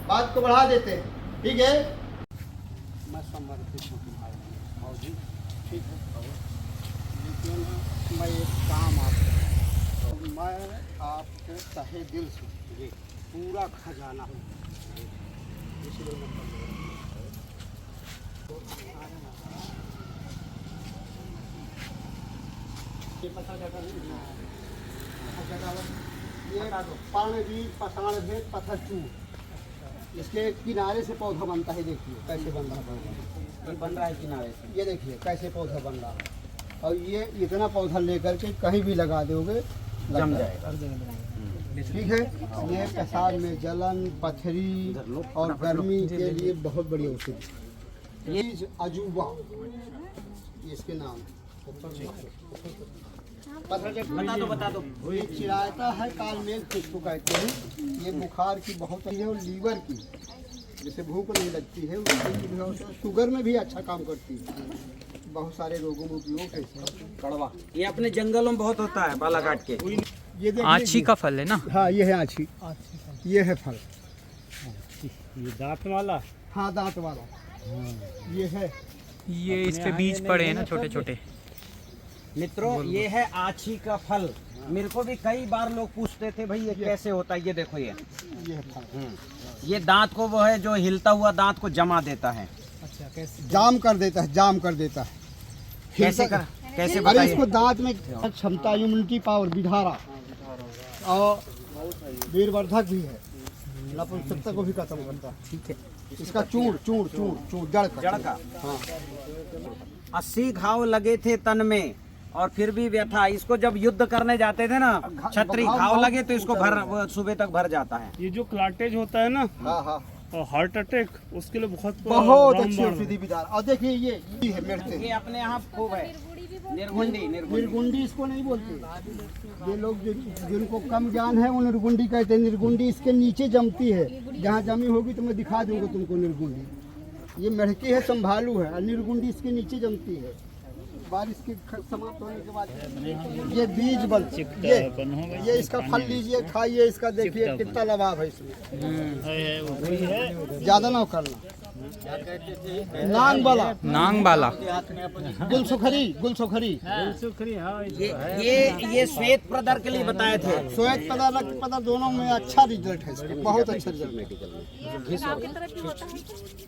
Speaker 4: बात को बढ़ा देते हैं। ठीक है, मैं समर्पित हूँ भाई जी, ठीक है, लेकिन मैं एक काम आपको, मैं आपको तहे दिल से पूरा खजाना इसलिए ये पर्णवीर पसाण भेद पत्थर चूर, इसके किनारे से पौधा बनता है। देखिए कैसे बन रहा है, ये बन रहा है किनारे से, ये देखिए कैसे पौधा बन रहा है। और ये इतना पौधा लेकर के कहीं भी लगा दोगे जम जाएगा। ठीक है, ये पेशाब में जलन, पथरी और गर्मी के लिए बहुत बड़ी औषधि। ये अजूबा इसके नाम, बता दो। ये चिरायता है, कालमेघ किसको कहते हैं। ये बुखार की बहुत है और लीवर की, जैसे भूख नहीं लगती है उसकी, शुगर में भी अच्छा काम करती है, बहुत सारे रोगों में उपयोग है कड़वा।
Speaker 3: ये अपने जंगलों में बहुत होता है बालाघाट के।
Speaker 4: ये
Speaker 7: आछी का फल है ना?
Speaker 4: हाँ, ये है आछी, ये है फल,
Speaker 7: ये दांत वाला?
Speaker 4: हाँ, दांत वाला, ये है।
Speaker 7: ये इस पे बीज पड़े हैं ना छोटे छोटे।
Speaker 3: मित्रों, ये है आछी का फल। मेरे को भी कई बार लोग पूछते थे भाई ये कैसे होता है। ये देखो, ये
Speaker 4: फल,
Speaker 3: ये दांत को वो है जो हिलता हुआ दांत को जमा देता है।
Speaker 7: अच्छा, कैसे?
Speaker 4: जाम कर देता है, जाम कर देता है।
Speaker 3: कैसे
Speaker 4: अरे
Speaker 3: बताइए?
Speaker 4: इसको दांत में क्षमता, इम्यूनिटी पावर, विधारा और वीरवर्धक भी है, नपुंसकता को भी खत्म करता है।
Speaker 7: ठीक है,
Speaker 4: इसका चूड़ चूड़ चूड़ चूड़ जड़ का। हाँ,
Speaker 3: 80 घाव लगे थे तन में और फिर भी व्यथा। इसको जब युद्ध करने जाते थे ना, छतरी घाव लगे तो इसको सुबह तक भर जाता है।
Speaker 9: ये जो क्लाटेज होता है ना,
Speaker 4: हाँ, हाँ,
Speaker 9: और हार्ट अटैक, उसके लिए बहुत
Speaker 4: अच्छी औषधि विधार। और देखिए ये है मेरे,
Speaker 3: ये अपने यहाँ खूब है निर्गुंडी।
Speaker 4: निर्गुंडी इसको नहीं बोलते ये लोग, जिनको कम ज्ञान है वो निर्गुंडी कहते हैं। निर्गुंडी इसके नीचे जमती है, जहाँ जमी होगी तो मैं दिखा दूंगा तुमको निर्गुंडी। ये मेढ़की है, संभालू है, और निर्गुंडी इसके नीचे जमती है। बारिश के समाप्त होने के बाद ये बीज बनते, ये इसका फल लीजिए, खाइए, इसका देखिए कितना लाभ है इसमें। ज्यादा ना करना। नांग बाला, गुलसुखरी।
Speaker 3: ये श्वेत प्रदर के लिए बताए थे।
Speaker 4: श्वेत पदार्थ, रक्त पदार्थ दोनों में अच्छा रिजल्ट है इसका, बहुत अच्छा रिजल्ट मेडिकल में।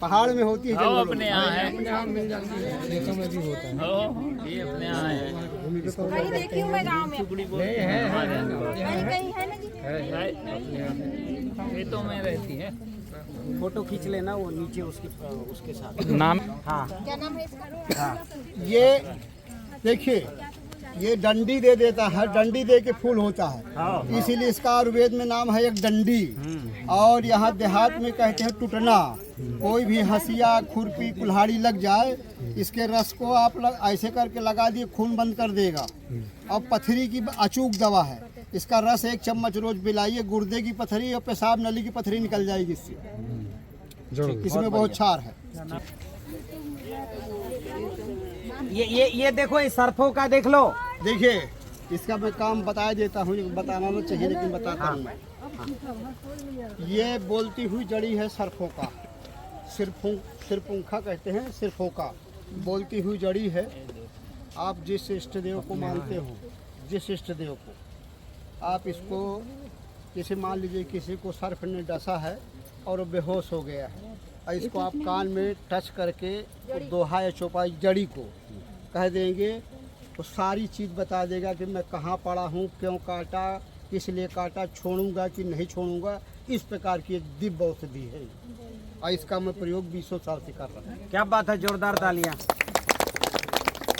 Speaker 4: पहाड़ में होती है,
Speaker 7: अपने यहाँ है, खेतों में भी होता है। ये अपने यहाँ है,
Speaker 8: कहीं देखी हूँ मैं गाँव में, कहीं है ना जी,
Speaker 7: खेतों में रहती है।
Speaker 3: फोटो खींच लेना वो नीचे उसके साथ
Speaker 7: नाम।
Speaker 3: हाँ,
Speaker 8: क्या नाम है इसका?
Speaker 4: हाँ, ये देखिए, ये डंडी दे देता है, डंडी दे के फूल होता है, इसीलिए इसका आयुर्वेद में नाम है एक डंडी। और यहाँ देहात में कहते हैं टुटना। कोई भी हंसिया, खुरपी, कुल्हाड़ी लग जाए, इसके रस को आप ऐसे करके लगा दिए, खून बंद कर देगा। और पथरी की अचूक दवा है, इसका रस 1 चम्मच रोज पिलाइए, गुर्दे की पथरी और पेशाब नली की पथरी निकल जाएगी इससे। इसमें बहुत छार है।
Speaker 3: ये देखो, इस सरफों का देख लो।
Speaker 4: देखिए, इसका मैं काम बता देता हूँ, बताना तो चाहिए लेकिन बताता हूँ मैं। ये बोलती हुई जड़ी है सरफों का, सिरपुंखा कहते हैं, सिरफों का बोलती हुई जड़ी है। आप जिस इष्ट देव को मानते हो, जिस इष्ट देव को, आप इसको, जैसे मान लीजिए किसी को सर्फ ने डसा है और वो बेहोश हो गया है, और इसको आप कान में टच करके दोहा या चौपाई जड़ी को कह देंगे तो सारी चीज़ बता देगा कि मैं कहाँ पड़ा हूँ, क्यों काटा, किस लिए काटा, छोड़ूंगा कि नहीं छोड़ूंगा। इस प्रकार की एक दिव्य औषधि है और इसका मैं प्रयोग 20 साल से कर रहा हूँ।
Speaker 3: क्या बात है, जोरदार तालियां।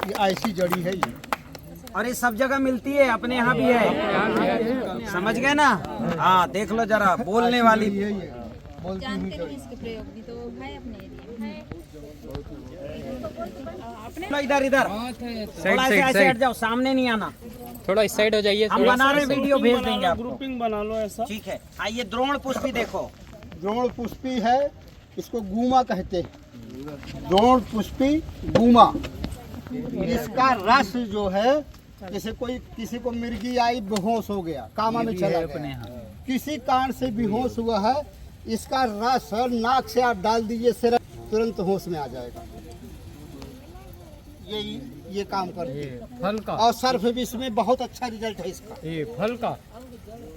Speaker 4: ये ऐसी जड़ी है ये,
Speaker 3: और ये सब जगह मिलती है, अपने यहाँ भी है, समझ गए ना। हाँ देख लो जरा, बोलने वाली
Speaker 4: है ये, बोलती हुई
Speaker 8: जानते हैं
Speaker 4: जड़ी।
Speaker 8: इसके प्रयोग भी, तो है अपने एरिया में अपने
Speaker 3: लो इधर इधर थोड़ा ऐसे हट जाओ, सामने नहीं आना,
Speaker 7: थोड़ा इस साइड हो जाइए।
Speaker 3: हम बना रहे वीडियो भेज देंगे आपको।
Speaker 9: ग्रुपिंग बना लो ऐसा।
Speaker 3: ठीक है। आइए द्रोण पुष्पी देखो,
Speaker 4: द्रोण पुष्पी है, इसको गूमा कहते हैं, द्रोण पुष्पी गूमा। इसका रस जो है, जैसे कोई किसी को मिर्गी आई, बेहोश हो गया, कामा में चला गया, किसी कारण से बेहोश हुआ है, इसका रस नाक से आप डाल दीजिए, सिर्फ तुरंत होश में आ जाएगा। ये काम करती है।
Speaker 7: फल का,
Speaker 4: और सर्फ भी इसमें बहुत अच्छा रिजल्ट है इसका,
Speaker 7: ये फल का,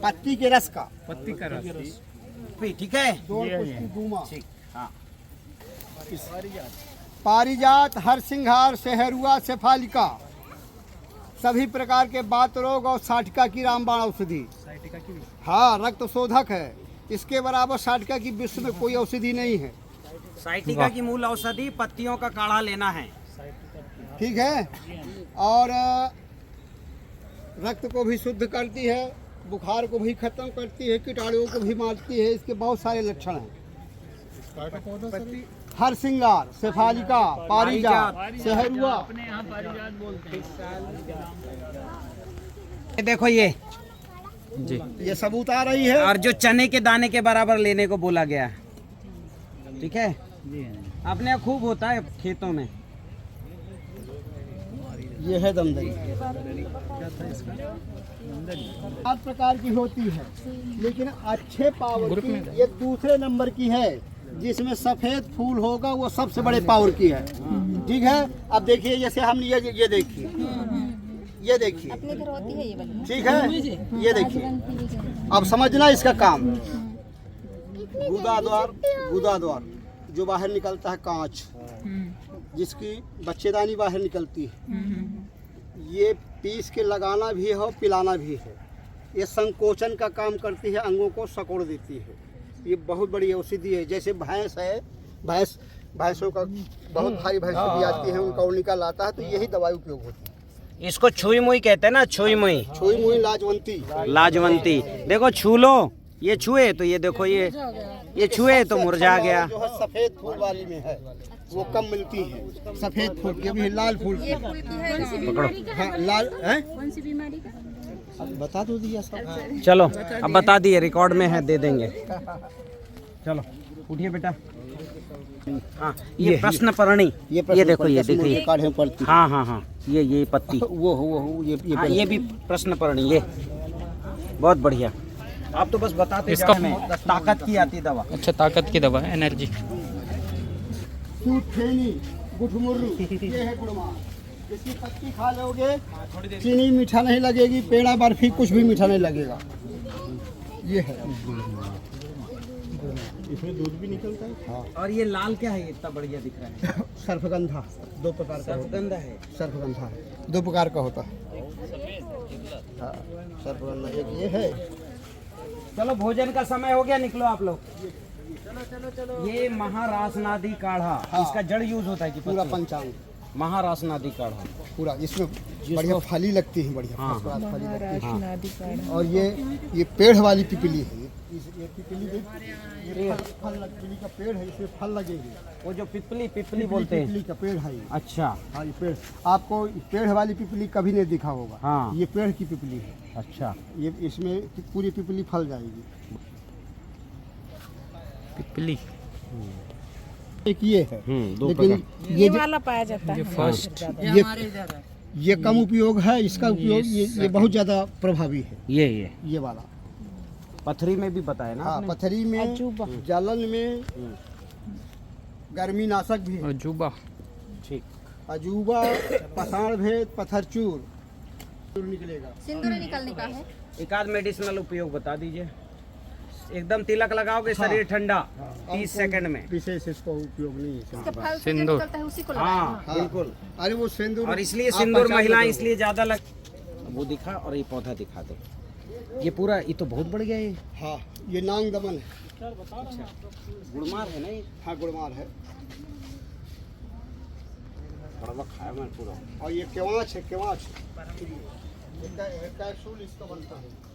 Speaker 4: पत्ती के रस का।
Speaker 7: पत्ती का रस।
Speaker 3: ठीक है।
Speaker 4: द्रोण पुष्पी गूमा।
Speaker 3: ठीक, हाँ।
Speaker 4: पारिजात, हरसिंहार, शहरुआ, सेफालिका, सभी प्रकार के बात रोग और साटिका की रामबाण औषधि। हाँ, रक्त शोधक है, इसके बराबर साटिका की विश्व में कोई औषधि नहीं है।
Speaker 3: साइटिका की मूल औषधि पत्तियों का काढ़ा लेना है।
Speaker 4: ठीक है। और रक्त को भी शुद्ध करती है, बुखार को भी खत्म करती है, कीटाणुओं को भी मारती है। इसके बहुत सारे लक्षण हैं। हरसिंगार, सेफालिका, पारिजात, शहरुआ।
Speaker 5: अपने यहाँ पारिजात बोलते हैं।
Speaker 3: देखो ये
Speaker 4: ये सबूत आ रही है।
Speaker 3: और जो चने के दाने के बराबर लेने को बोला गया है, ठीक है। अपने यहाँ खूब होता है खेतों में।
Speaker 4: ये है दमदरी, हर प्रकार की होती है, लेकिन अच्छे पावर की ये दूसरे नंबर की है, जिसमें सफेद फूल होगा वो सबसे बड़े पावर की है। ठीक है। अब देखिए, जैसे हम ये देखिए, ये देखिए,
Speaker 8: अपने घर होती है ये वाली।
Speaker 4: ठीक है। ये देखिए, अब समझना इसका काम। गुदाद्वार जो बाहर निकलता है, कांच जिसकी बच्चेदानी बाहर निकलती है, ये पीस के लगाना भी है और पिलाना भी है। ये संकोचन का काम करती है, अंगों को सिकोड़ देती है। ये बहुत बड़ी औषधि है। जैसे भैंस है, भैंसों का बहुत भारी भैंस भी आती है, उनका उर्निका लाता है, तो यही दवाई उपयोग होती है।
Speaker 3: इसको छुई मुई कहते हैं ना, छुई मुई।
Speaker 4: छुई मुई लाजवंती।
Speaker 3: लाजवंती देखो, छू लो, ये छुए तो ये देखो, ये छुए तो मुरझा गया।
Speaker 4: जो है सफेद फूल वाली में है, वो कम मिलती है। सफेद फूल की, अभी लाल फूल की।
Speaker 3: पकड़ो।
Speaker 4: हाँ, लाल है।
Speaker 8: कौन सी बीमारी का?
Speaker 4: बता दो दिया सब।
Speaker 3: चलो अब बता दिए, रिकॉर्ड में है, दे देंगे। चलो उठिए बेटा। हाँ, ये प्रश्न परणी, ये देखो, ये देखिए,
Speaker 4: काढ़े में पड़ती है।
Speaker 3: हाँ हाँ हाँ, ये पत्ती,
Speaker 4: वो
Speaker 3: ये भी प्रश्न परणी। ये बहुत बढ़िया। आप तो बस बताते जाओ, हमें ताकत की आती दवा।
Speaker 7: अच्छा, ताकत की दवा है, एनर्जी।
Speaker 4: सूथेनी, गुठमुर्रू, ये है गुड़मार। इसकी पत्ती खा लोगे, चीनी मीठा नहीं लगेगी, पेड़ा बर्फी कुछ भी मीठा नहीं लगेगा। ये है, इसमें दूध भी निकलता है। हाँ।
Speaker 3: और ये लाल क्या है, इतना बढ़िया दिख रहा है?
Speaker 4: सर्फगंधा, दो प्रकार का होता है।
Speaker 3: सर्पगंधा है।
Speaker 4: सर्फगंधा है, दो प्रकार का होता है। हाँ, सर्फगंधा एक ये है।
Speaker 3: चलो भोजन का समय हो गया, निकलो आप लोग। चलो। ये महारासनादी काढ़ा,
Speaker 4: हाँ।
Speaker 3: इसका जड़ यूज होता है कि
Speaker 4: पूरा
Speaker 3: पत्ती?
Speaker 4: पंचांग
Speaker 3: महारासनादी काढ़ा
Speaker 4: पूरा, इसमें बढ़िया फली लगती है, बढ़िया
Speaker 3: हाँ।
Speaker 4: फर्स्ट क्लास फली लगती है। और ये पेड़ वाली पिपली है। ये पिपली ये पिपली का पेड़ है, इसमें फल लगेंगे।
Speaker 3: वो जो पिपली बोलते हैं।
Speaker 4: पिपली का पेड़ है ये।
Speaker 3: अच्छा
Speaker 4: हाँ, ये पेड़ आपको पेड़ वाली पिपली कभी नहीं दिखा होगा।
Speaker 3: हाँ।
Speaker 4: ये पेड़ की पिपली है।
Speaker 3: अच्छा,
Speaker 4: ये इसमें पूरी पिपली फल जाएगी।
Speaker 7: पिपली
Speaker 4: एक ये है,
Speaker 3: दो
Speaker 4: लेकिन
Speaker 8: ये वाला पाया जाता है।
Speaker 7: फर्स्ट।
Speaker 4: ये कम उपयोग है, इसका उपयोग ये बहुत ज़्यादा प्रभावी है।
Speaker 3: ये
Speaker 4: वाला
Speaker 3: पथरी में भी बताया ना
Speaker 4: हाँ,
Speaker 3: आपने?
Speaker 4: पथरी में, जलन में, गर्मी नाशक भी है।
Speaker 5: अजूबा।
Speaker 3: ठीक।
Speaker 4: अजूबा, पसाड़ भेद, पत्थरचूर निकलेगा।
Speaker 8: सिंदूर निकालने का है।
Speaker 3: एक आध मेडिसिनल उपयोग बता दीजिए। एकदम तिलक लगाओगे, शरीर ठंडा 30 सेकंड में।
Speaker 4: विशेष इसका उपयोग नहीं है।
Speaker 8: इसके फल से जो निकलता है उसी को लगाना।
Speaker 3: हाँ बिल्कुल।
Speaker 4: अरे वो सिंदूर,
Speaker 3: और इसलिए
Speaker 4: आप
Speaker 3: सिंदूर
Speaker 4: पहचान
Speaker 3: महिलाएं
Speaker 4: लोगे।
Speaker 3: इसलिए ज्यादा लग। वो दिखा और ये पौधा दिखा दो। ये पूरा, ये तो बहुत बढ़ गया ये।
Speaker 4: हाँ, ये नांग दमन है।
Speaker 3: गुड़मार है ना ये?
Speaker 4: हाँ, गुड़मार है।
Speaker 3: बड़ा खाया मैं पूरा।
Speaker 4: और ये केवाच है, केवाच। कैप्सूल इसका बनता है।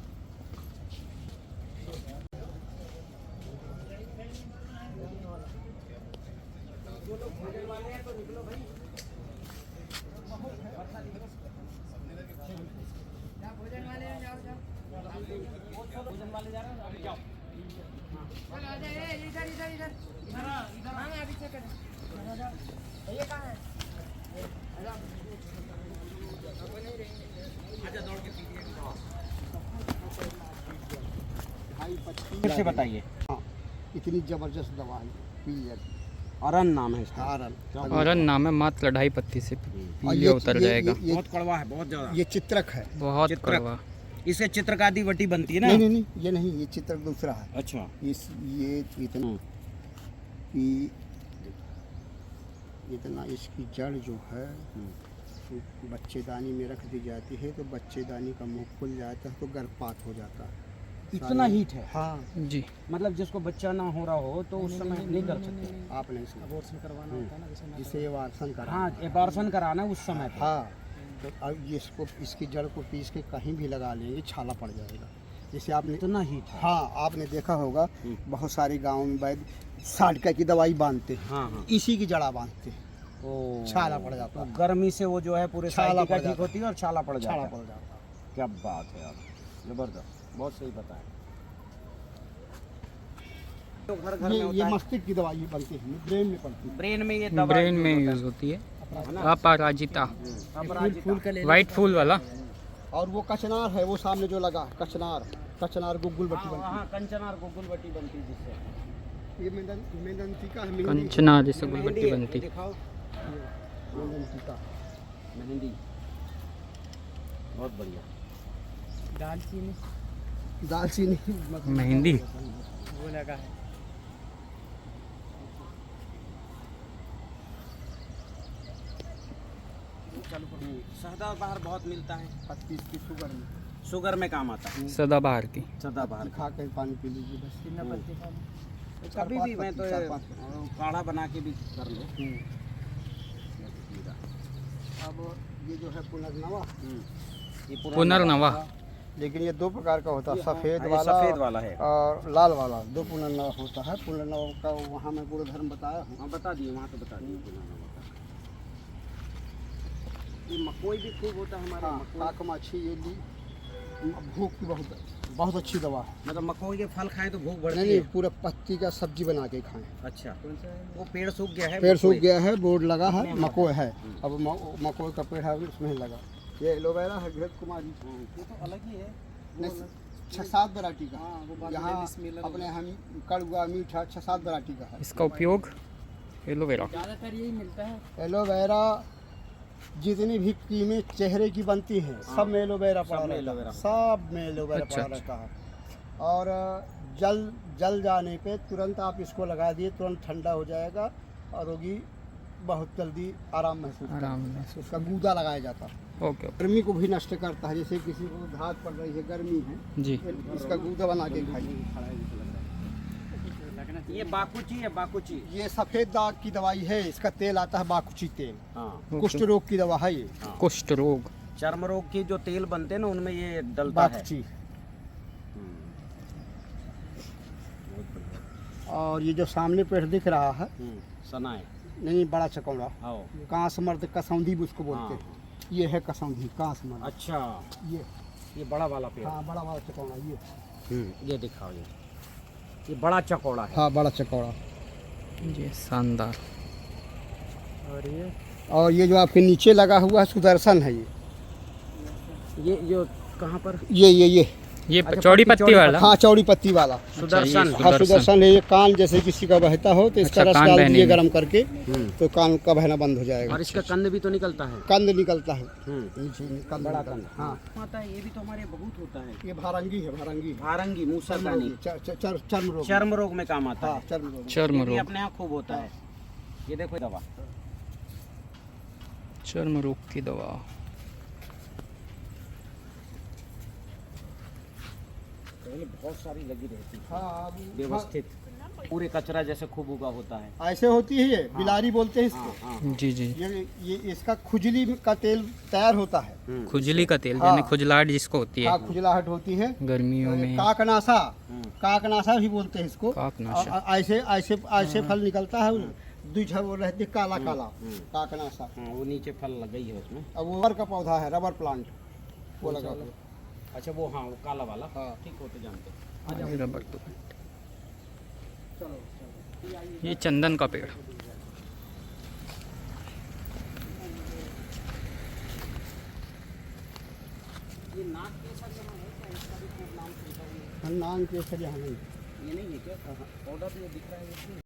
Speaker 3: फिर से बताइए।
Speaker 4: हाँ, इतनी जबरदस्त दवा है, पीलिया।
Speaker 3: अरन नाम है इसका।
Speaker 5: अरन नाम है, मात्र 2.5 पत्ती से
Speaker 4: और
Speaker 5: पीलिया उतर जाएगा।
Speaker 3: बहुत कड़वा है, बहुत ज्यादा।
Speaker 4: ये चित्रक है।
Speaker 5: बहुत
Speaker 3: चित्रक।
Speaker 5: कड़वा।
Speaker 3: इससे चित्रकादी वटी बनती है ना?
Speaker 4: नहीं नहीं नहीं, ये नहीं, ये चित्रक दूसरा है।
Speaker 3: अच्छा।
Speaker 4: ये इतना कि इतना इसकी जड़ जो है बच्चेदानी में रख दी जाती है, तो बच्चेदानी का मुंह खुल जाता है, तो गर्भपात हो जाता है।
Speaker 3: इतना हीट है?
Speaker 4: हाँ
Speaker 5: जी।
Speaker 3: मतलब जिसको बच्चा ना हो रहा हो तो उस समय नहीं कर सकते?
Speaker 4: आपने अबॉर्शन करवाना होता है ना, जिसे एबार्सन करा।
Speaker 3: हाँ, एबार्सन कराना उस समय पे।
Speaker 4: हाँ, तो अब ये इसको, इसकी जड़ को पीस के कहीं भी लगा लेंगे, छाला पड़ जाएगा। जैसे आपने,
Speaker 3: इतना हीट है?
Speaker 4: हाँ, आपने देखा होगा बहुत सारे गाँव में वैद्य साटका की दवाई बांधते हैं।
Speaker 3: हाँ हाँ।
Speaker 4: इसी की जड़ा बांधते हैं, छाला पड़ जाता है।
Speaker 3: गर्मी से वो जो है पूरे
Speaker 4: छाला
Speaker 3: साइड का
Speaker 4: पड़
Speaker 3: ठीक
Speaker 4: जाता
Speaker 3: होती है और छाला पड़ जाता
Speaker 4: छाला
Speaker 3: है।
Speaker 4: पड़ जाता है।
Speaker 3: क्या बात है यार, जबरदस्त, बहुत सही बताया। तो घर घर में
Speaker 4: ये
Speaker 3: होता है।
Speaker 4: मस्तिष्क की दवाई बनती है, ब्रेन में पड़ती है।
Speaker 3: ब्रेन में ये दवा
Speaker 5: ब्रेन में यूज होती है। अपराजिता, वाइट फूल वाला।
Speaker 4: और वो कचनार है, वो सामने जो लगा कचनार, कचनार गुग्गुल बट्टी बनती
Speaker 3: हाँ, कंचनार गुग्गुल बट्टी बनती है जिससे।
Speaker 4: है। ये मेदंतिका है,
Speaker 5: कंचना जैसे गुलबट्टी बनती।
Speaker 3: दिखाओ।
Speaker 4: मेदंतिका,
Speaker 3: मेहंदी, बहुत बढ़िया।
Speaker 4: दालचीनी
Speaker 5: मेहंदी।
Speaker 7: वो लगा है।
Speaker 3: सदाबहार बहुत मिलता है।
Speaker 4: 25 की शुगर में,
Speaker 3: शुगर में काम आता है
Speaker 5: सदाबहार की।
Speaker 3: सदाबहार।
Speaker 4: खा के पानी पी लीजिए बस।
Speaker 3: कभी भी मैं तो
Speaker 4: चार पाँच
Speaker 3: काढ़ा बना के भी कर लो।
Speaker 4: अब ये जो है पुनर्नवा,
Speaker 3: ये
Speaker 5: पुनर्नवा।
Speaker 4: लेकिन ये दो प्रकार का होता है, सफ़ेद
Speaker 3: ये
Speaker 4: वाला,
Speaker 3: सफेद वाला है
Speaker 4: और लाल वाला, दो पुनर्नवा होता है। पुनर्नवा का वहाँ मैं गुण धर्म बताया हूँ।
Speaker 3: हाँ, बता दिए, वहाँ तो बता दिए पुनर्नवा का। ये मकोई भी खूब होता है हमारे।
Speaker 4: हाँ,
Speaker 3: मकोई,
Speaker 4: काकमाछी, ये ली भूख की बहुत बहुत अच्छी दवा है।
Speaker 3: मतलब मकोई के फल खाएं तो भूख बढ़ती
Speaker 4: नहीं नहीं,
Speaker 3: है।
Speaker 4: पूरा पत्ती का सब्जी बना के खाएं।
Speaker 3: अच्छा, वो पेड़ सूख गया है?
Speaker 4: पेड़ सूख
Speaker 3: मकोई।
Speaker 4: गया है, बोर्ड लगा है, मकोई है। अब मकोई का पेड़ है, उसमें लगा। ये एलोवेरा है, घृत कुमारी,
Speaker 3: ये तो अलग ही है।
Speaker 4: 6-7 वैरायटी का। यहाँ अपने हम कड़वा मीठा 6-7 वैरायटी का है।
Speaker 5: इसका उपयोग एलोवेरा।
Speaker 7: ज़्यादातर यही मिलता है।
Speaker 4: एलोवेरा जितनी भी कीमें चेहरे की बनती हैं, सब में एलोवेरा पड़ा
Speaker 3: सब में
Speaker 4: रहता
Speaker 3: एलोवेरा
Speaker 4: है, सब में एलोवेरा
Speaker 5: अच्छा,
Speaker 4: पड़ा रहता है। और जल जाने पे तुरंत आप इसको लगा दिए, तुरंत ठंडा हो जाएगा और रोगी बहुत जल्दी आराम महसूस
Speaker 5: आराम
Speaker 4: करेगा।
Speaker 5: महसूस।
Speaker 4: उसका गूदा लगाया जाता है।
Speaker 5: ओके
Speaker 4: गर्मी को भी नष्ट करता है। जैसे किसी को धात पड़ रही है, गर्मी है,
Speaker 5: जी।
Speaker 4: इसका गूदा बना के खाइए।
Speaker 3: ये बाकुची है, बाकुची।
Speaker 4: ये सफ़ेद दाग की दवाई है, इसका तेल आता है बाकुची तेल।
Speaker 3: हाँ,
Speaker 4: कुष्ठ रोग की दवा है ये,
Speaker 5: कुष्ठ रोग।
Speaker 3: चर्म रोग की जो तेल बनते हैं ना, उनमें ये डलता है।
Speaker 4: बाकुची। और ये जो सामने पेड़ दिख रहा है,
Speaker 3: सनाए।
Speaker 4: नहीं, बड़ा चकौड़ा,
Speaker 3: आओ।
Speaker 4: कांसमर्द कसौंधी भी उसको बोलते
Speaker 3: हाँ।
Speaker 4: हैं। ये है कसौंधी, कांसमर्द।
Speaker 3: अच्छा,
Speaker 4: ये
Speaker 3: बड़ा वाला पेड़।
Speaker 4: हाँ, बड़ा वाला चकौड़ा ये।
Speaker 3: ये दिखाओ, ये बड़ा चकौड़ा है।
Speaker 4: हाँ, बड़ा चकौड़ा।
Speaker 5: ये शानदार।
Speaker 7: और ये
Speaker 4: और ये जो आपके नीचे लगा हुआ है सुदर्शन है
Speaker 3: ये जो कहाँ पर?
Speaker 4: ये
Speaker 10: ये
Speaker 3: अच्छा,
Speaker 10: चौड़ी पत्ती वाला।
Speaker 4: हाँ चौड़ी पत्ती वाला
Speaker 3: सुदर्शन।
Speaker 4: हाँ सुदर्शन है। ये कान जैसे किसी का बहता हो तो इस
Speaker 10: अच्छा,
Speaker 4: तरह से
Speaker 10: कान
Speaker 4: डाल
Speaker 10: बहने
Speaker 4: दिए
Speaker 10: में।
Speaker 4: गर्म करके तो कान का बहना बंद हो जाएगा।
Speaker 3: और इसका कंद भी तो निकलता है।
Speaker 4: कंद निकलता है
Speaker 3: हम्म।
Speaker 4: कंद
Speaker 3: बड़ा
Speaker 4: निकलता है।
Speaker 3: कंद।
Speaker 4: हाँ
Speaker 3: आता है, ये भी तो हमारे बहुत होता है।
Speaker 4: ये भारंगी है भारंगी
Speaker 3: भारंगी, मूसरदानी,
Speaker 4: चर्म रोग
Speaker 3: चर्म रोग में काम आता
Speaker 4: हाँ
Speaker 3: है।
Speaker 4: चर्म रोग
Speaker 10: चर्म
Speaker 3: ये भी
Speaker 10: रोग,
Speaker 3: अपने यहाँ खूब होता है। ये देखो दवा।
Speaker 10: चर्म रोग की दवा।
Speaker 3: पहले बहुत सारी लगी रहती है
Speaker 4: हाँ
Speaker 3: व्यवस्थित, पूरे कचरा जैसे खूब उगा होता है।
Speaker 4: ऐसे होती है। ये बिलारी बोलते हैं
Speaker 3: हाँ
Speaker 4: इसको।
Speaker 3: हाँ।
Speaker 10: जी जी।
Speaker 4: ये इसका खुजली का तेल तैयार होता है।
Speaker 10: खुजली का तेल
Speaker 4: हाँ।
Speaker 10: यानी खुजलाहट जिसको होती है
Speaker 4: हाँ खुजलाहट होती है।
Speaker 10: गर्मियों में।
Speaker 4: काकनासा, काकनासा भी बोलते हैं इसको।
Speaker 10: काकनाशा।
Speaker 4: ऐसे ऐसे ऐसे फल निकलता है, दूसरा वो रहती है काला काला काकनासा।
Speaker 3: हाँ, वो नीचे फल लग गई है उसमें।
Speaker 4: अब वो रबर का पौधा है, रबर प्लांट वो लगा हुआ है।
Speaker 3: अच्छा वो, हाँ वो काला वाला।
Speaker 4: हाँ।
Speaker 3: ठीक होते जानते।
Speaker 10: Rubber plant. ये चंदन का पेड़।
Speaker 3: ये नाग केसर यहाँ है क्या? इसका भी खूब नाम सुनता हूँ।
Speaker 4: नाम केसर यहाँ नहीं।
Speaker 3: ये नहीं है क्या? पौधा भी ये दिख रहा है इसमें।